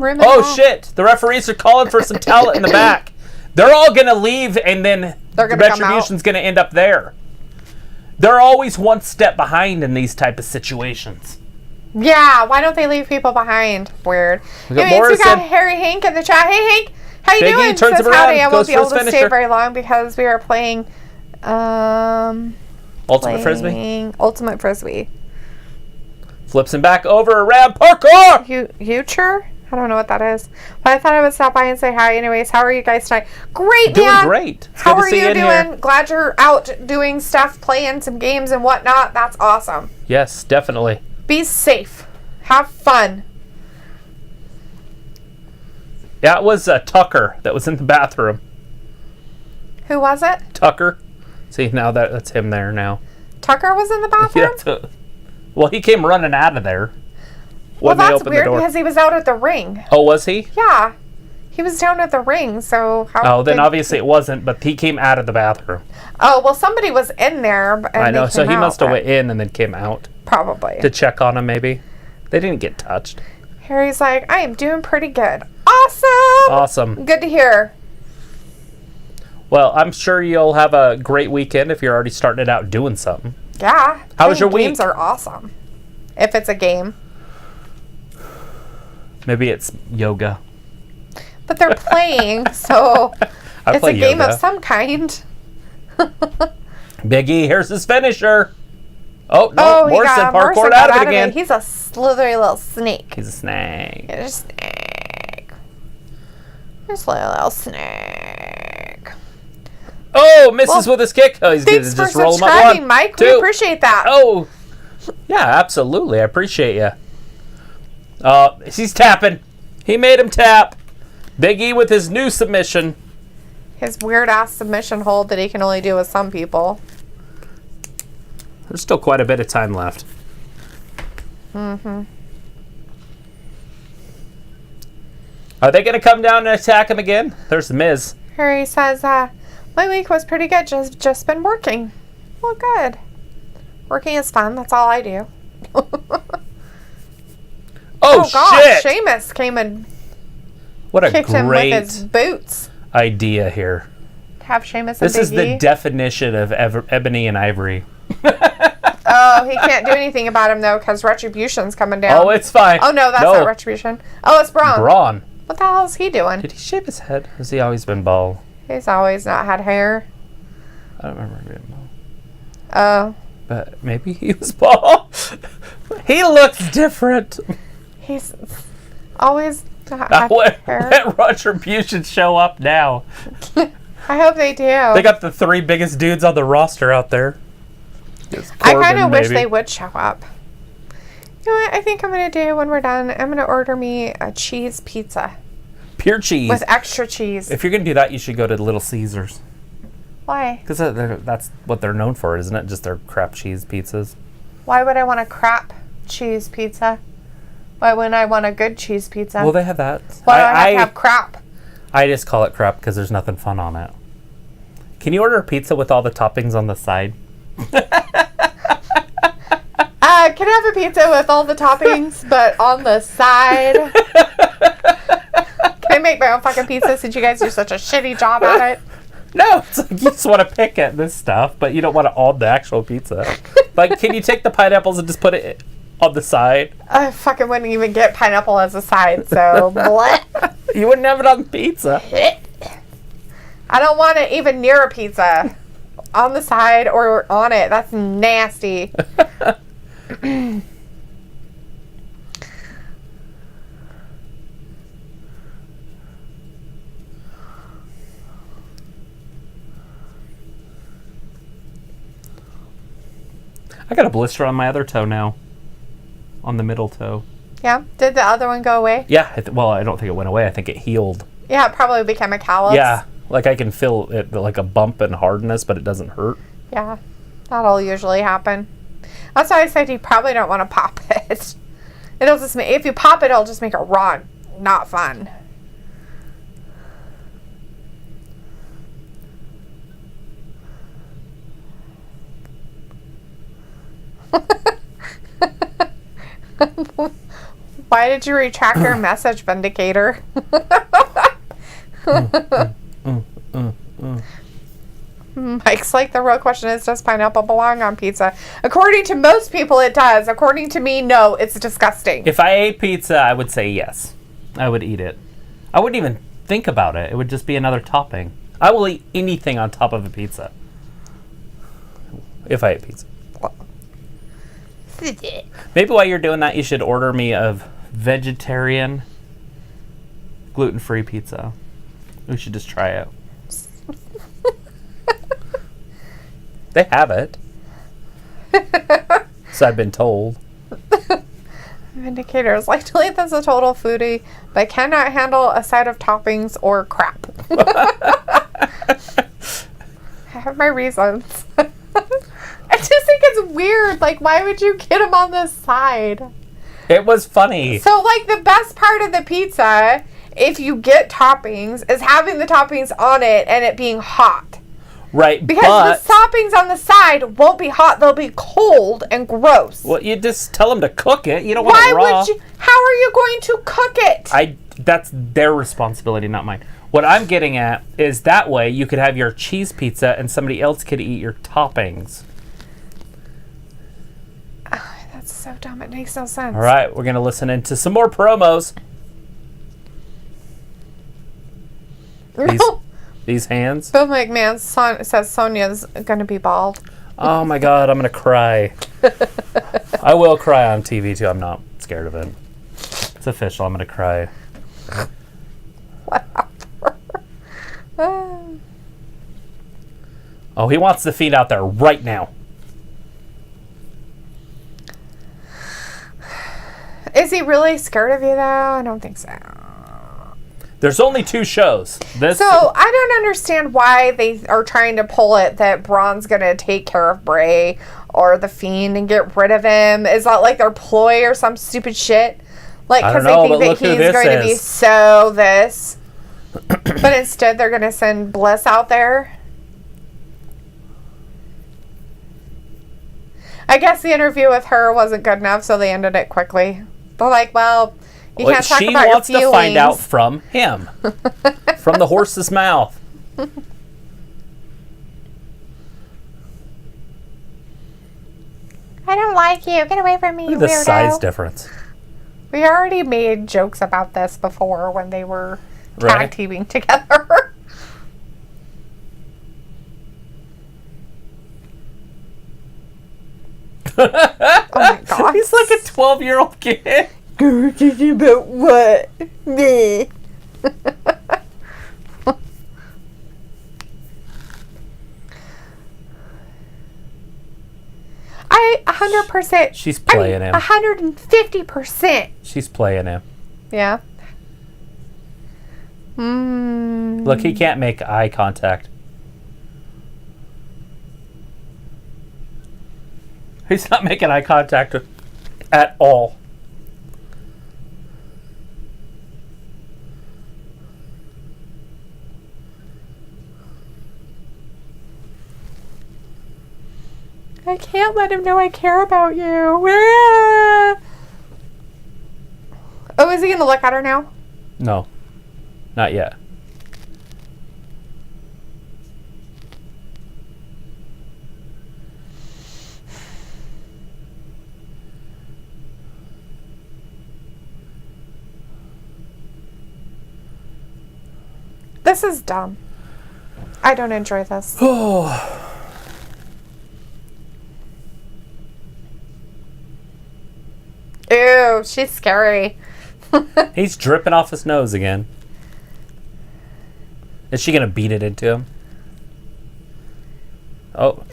room. Oh shit! The referees are calling for some talent in the back. They're all gonna leave, and then the Retribution's gonna end up there. They're always one step behind in these type of situations. Yeah, why don't they leave people behind? Weird. We got we got Harry Hank in the chat. Hey Hank, how you doing? Turns Says him around, howdy. I won't be able to stay finisher. very long because we are playing Ultimate Frisbee. Ultimate Frisbee. Flips him back over around parkour. Future? I don't know what that is. But I thought I would stop by and say hi. Anyways, how are you guys tonight? Great, doing man. Great. It's how are you doing? Here. Glad you're out doing stuff, playing some games and whatnot. That's awesome. Yes, definitely. Be safe. Have fun. Yeah, it was Tucker that was in the bathroom. Who was it? Tucker. See, now that's him there now. Tucker was in the bathroom? Yeah, well, he came running out of there. Well, that's weird because he was out at the ring. Oh, was he? Yeah. He was down at the ring, so how... Oh, then obviously it wasn't, but he came out of the bathroom. Oh, well, somebody was in there. And I know, so he must have went in and then came out. Probably. To check on him, maybe. They didn't get touched. Harry's like, I am doing pretty good. Awesome! Awesome. Good to hear. Well, I'm sure you'll have a great weekend if you're already starting it out doing something. Yeah. How was your week? Games are awesome. If it's a game. Maybe it's yoga. But they're playing, so it's a game yoga of some kind. Big E, here's his finisher. Oh, no, Morrison parkoured out of it again. He's a slithery little snake. He's a snake. He's a snake. He's a little snake. Oh, misses with his kick. Oh, he's going to thanks just for roll him up. subscribing, 1, Mike. 2. We appreciate that. Oh, yeah, absolutely. I appreciate you. He's tapping. He made him tap. Big E with his new submission. His weird-ass submission hold that he can only do with some people. There's still quite a bit of time left. Mm-hmm. Are they going to come down and attack him again? There's the Miz. Harry says, my week was pretty good. Just been working. Well, good. Working is fun. That's all I do. Oh, God. shit! Sheamus came and what a kicked him great with his boots. idea here. Have Sheamus and This is Big E. the definition of ebony and ivory. Oh, he can't do anything about him, though, because Retribution's coming down. Oh, it's fine. Oh, no, that's not Retribution. Oh, it's Braun. Braun. What the hell is he doing? Did he shave his head? Has he always been bald? He's always not had hair. I don't remember him being bald. Oh. But maybe he was bald. He looks different. He's always had hair. Let Retribution show up now. I hope they do. They got the 3 biggest dudes on the roster out there. I kind of wish they would show up. You know what I think I'm going to do when we're done? I'm going to order me a cheese pizza. Pure cheese. With extra cheese. If you're going to do that, you should go to Little Caesars. Why? Because that's what they're known for, isn't it? Just their crap cheese pizzas. Why would I want a crap cheese pizza? Why wouldn't I want a good cheese pizza? Well, they have that. Why do I have to have crap? I just call it crap because there's nothing fun on it. Can you order a pizza with all the toppings on the side? Can I have a pizza with all the toppings, but on the side? Can I make my own fucking pizza since you guys do such a shitty job at it? No, it's like you just want to pick at this stuff, but you don't want to own the actual pizza. Like, can you take the pineapples and just put it on the side? I fucking wouldn't even get pineapple as a side, so bleh. You wouldn't have it on pizza. I don't want it even near a pizza. On the side or on it. That's nasty. I got a blister on my other toe now. On the middle toe. Yeah? Did the other one go away? Yeah. Well, I don't think it went away. I think it healed. Yeah, it probably became a callus. Yeah. Like I can feel it like a bump and hardness, but it doesn't hurt. Yeah. That'll usually happen. That's why I said you probably don't want to pop it. It'll just if you pop it, it'll just make it raw, not fun. Why did you retract your message, Vindicator? Mike's like, the real question is, does pineapple belong on pizza? According to most people, it does. According to me, no, it's disgusting. If I ate pizza, I would say yes. I would eat it. I wouldn't even think about it. It would just be another topping. I will eat anything on top of a pizza. If I ate pizza. Maybe while you're doing that, you should order me a vegetarian, gluten-free pizza. We should just try it. They have it. So I've been told. Vindicator is like, Daletha's a total foodie, but cannot handle a side of toppings or crap. I have my reasons. I just think it's weird. Like, why would you get them on the side? It was funny. So, like, the best part of the pizza, if you get toppings, is having the toppings on it and it being hot. Right, because the toppings on the side won't be hot. They'll be cold and gross. Well, you just tell them to cook it. You don't want it raw. Why would you? How are you going to cook it? That's their responsibility, not mine. What I'm getting at is that way you could have your cheese pizza and somebody else could eat your toppings. Oh, that's so dumb. It makes no sense. All right, we're going to listen into some more promos. These hands. Bill McMahon says Sonya's going to be bald. Oh my God, I'm going to cry. I will cry on TV too. I'm not scared of it. It's official. I'm going to cry. Oh, he wants the Fiend out there right now. Is he really scared of you, though? I don't think so. There's only 2 shows. So, I don't understand why they are trying to pull it that Braun's going to take care of Bray or the Fiend and get rid of him. Is that like their ploy or some stupid shit? Like, because they think that he's going to be so this. But instead, they're going to send Bliss out there. I guess the interview with her wasn't good enough, so they ended it quickly. They're like, well, you can't talk about your feelings. She wants to find out from him. From the horse's mouth. I don't like you. Get away from me, you Look at the weirdo. size difference. We already made jokes about this before when they were tag teaming together. Oh my God. He's like a 12-year-old kid. About what? Me. 100%. She's playing him. 150%. She's playing him. Yeah. Look, he can't make eye contact. He's not making eye contact at all. I can't let him know I care about you. Oh, is he going to look at her now? No. Not yet. This is dumb. I don't enjoy this. Ew, she's scary. He's dripping off his nose again. Is she going to beat it into him? Oh.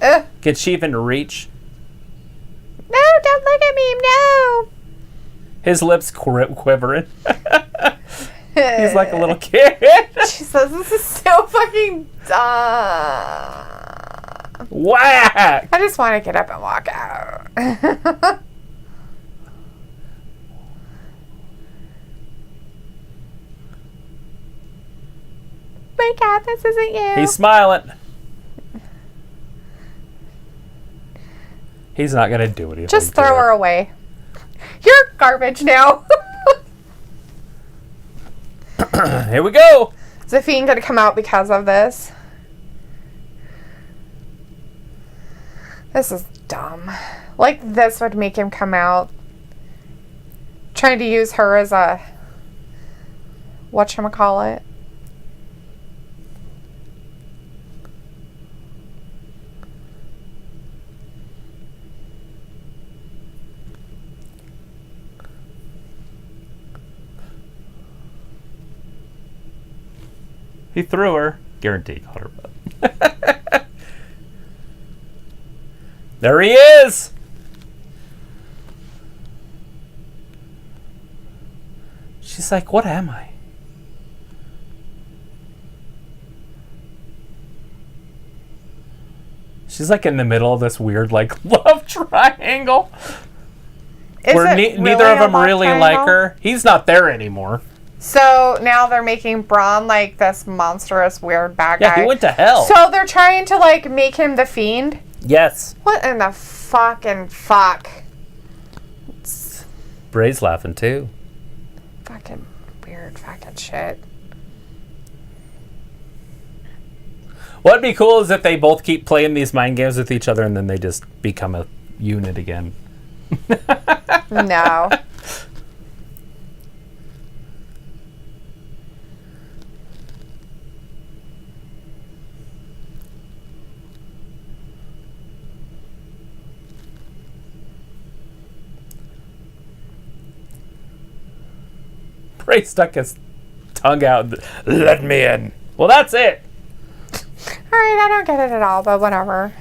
Can she even reach? No, don't look at me. No. His lips quivering. He's like a little kid. She says this is so fucking dumb. Whack! I just want to get up and walk out. Wake up, this isn't you. He's smiling. He's not going to do anything. Just throw her away. You're garbage now. Here we go. Is the Fiend going to come out because of this? This is dumb. Like, this would make him come out. Trying to use her as a... whatchamacallit. He threw her. Guaranteed caught her butt. There he is! She's like, what am I? She's like in the middle of this weird like love triangle. Where neither of them really like her. He's not there anymore. So now they're making Braun like this monstrous weird bad guy. Yeah, he went to hell. So they're trying to like make him the Fiend? Yes. What in the fucking fuck? Bray's laughing too. Fucking weird fucking shit. What'd be cool is if they both keep playing these mind games with each other and then they just become a unit again. No. Bray stuck his tongue out. Let me in. Well, that's it. Alright, I don't get it at all, but whatever.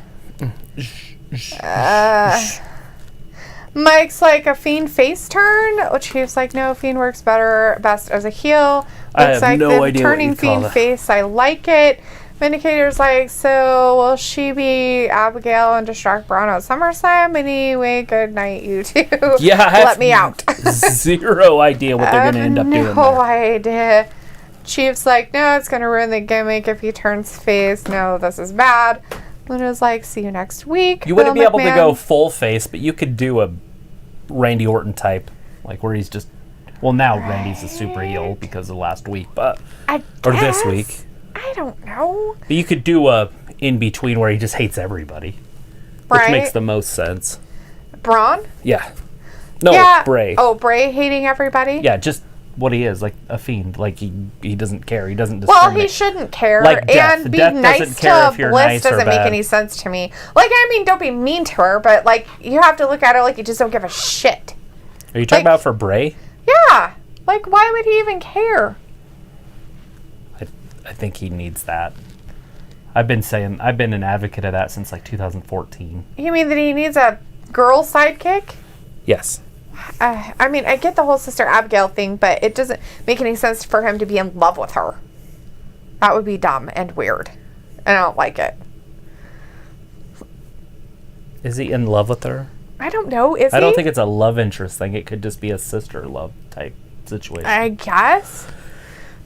Mike's like a Fiend face turn, which he's like, no, Fiend works best as a heel. Looks like no the idea turning Fiend face. I like it. Vindicator's like, so will she be Abigail and distract Braun at SummerSlam? Anyway, good night, you two. Yeah, let me out. Zero idea what they're going to end up doing. No idea. Chief's like, no, it's going to ruin the gimmick if he turns face. No, this is bad. Luna's like, see you next week. You wouldn't be able to go full face, but you could do a Randy Orton type, like where he's just. Well, now Randy's a super heel because of last week, but or this week. I don't know. But you could do a in between where he just hates everybody, which makes the most sense. Braun? Yeah. No, Bray. Oh, Bray hating everybody? Yeah, just what he is, like a fiend. Like he doesn't care. He doesn't discriminate. Well, he shouldn't care. Like death. And be Death nice doesn't care to if you're Bliss nice or doesn't make bad. any sense to me. Like, I mean, don't be mean to her, but like you have to look at her like you just don't give a shit. Are you talking about for Bray? Yeah. Like, why would he even care? I think he needs that. I've been an advocate of that since like 2014. You mean that he needs a girl sidekick? Yes. I mean, I get the whole Sister Abigail thing, but it doesn't make any sense for him to be in love with her. That would be dumb and weird. And I don't like it. Is he in love with her? I don't know. Is he? I don't think it's a love interest thing. It could just be a sister love type situation. I guess.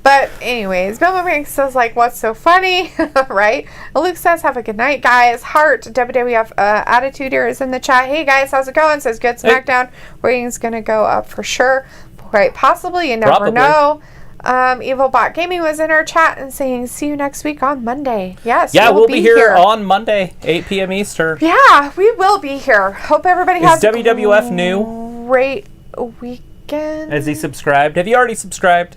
But anyways, Bill Banks says, like, what's so funny, right? Luke says, have a good night, guys. Heart, WWF Attitude here is in the chat. Hey, guys, how's it going? Says, good SmackDown. Rating's going to go up for sure. Quite possibly. You never know. Evil Bot Gaming was in our chat and saying, see you next week on Monday. Yes, we'll be here on Monday, 8 p.m. Eastern. Yeah, we will be here. Hope everybody has WWF a new? Great weekend. Has he subscribed? Have you already subscribed?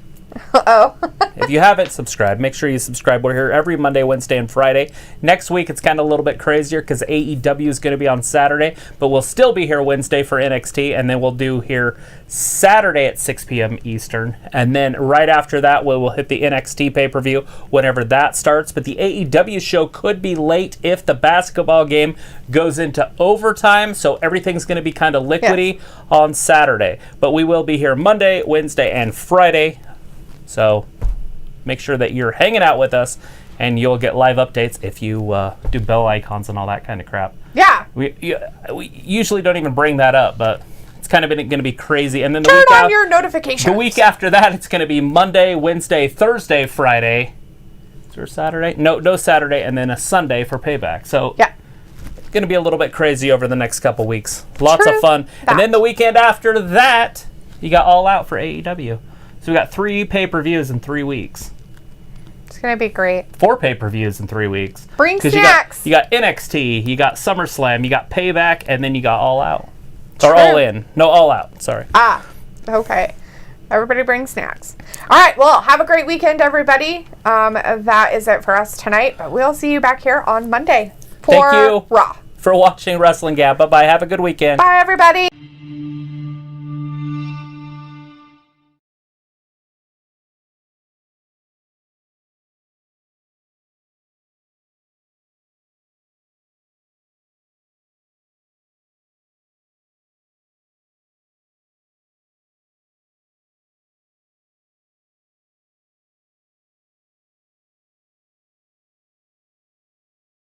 Uh-oh. If you haven't subscribed, make sure you subscribe. We're here every Monday, Wednesday, and Friday. Next week, it's kind of a little bit crazier because AEW is going to be on Saturday, but we'll still be here Wednesday for NXT, and then we'll do here Saturday at 6 p.m. Eastern. And then right after that, we will hit the NXT pay-per-view whenever that starts. But the AEW show could be late if the basketball game goes into overtime, so everything's going to be kind of liquidy on Saturday. But we will be here Monday, Wednesday, and Friday. So make sure that you're hanging out with us, and you'll get live updates if you do bell icons and all that kind of crap. Yeah. We usually don't even bring that up, but it's kind of going to be crazy. And then turn on your notifications. The week after that, it's going to be Monday, Wednesday, Thursday, Friday. Is there a Saturday? No Saturday, and then a Sunday for Payback. So it's going to be a little bit crazy over the next couple weeks. Lots of fun. And then the weekend after that, you got All Out for AEW. So we got 3 pay-per-views in 3 weeks. It's going to be great. 4 pay-per-views in 3 weeks. Bring snacks. You got NXT, you got SummerSlam, you got Payback, and then you got All Out. Or All In. No, All Out. Sorry. Okay. Everybody bring snacks. All right. Well, have a great weekend, everybody. That is it for us tonight. But we'll see you back here on Monday for Thank you Raw. For watching Wrestling Gab. Bye-bye. Have a good weekend. Bye, everybody.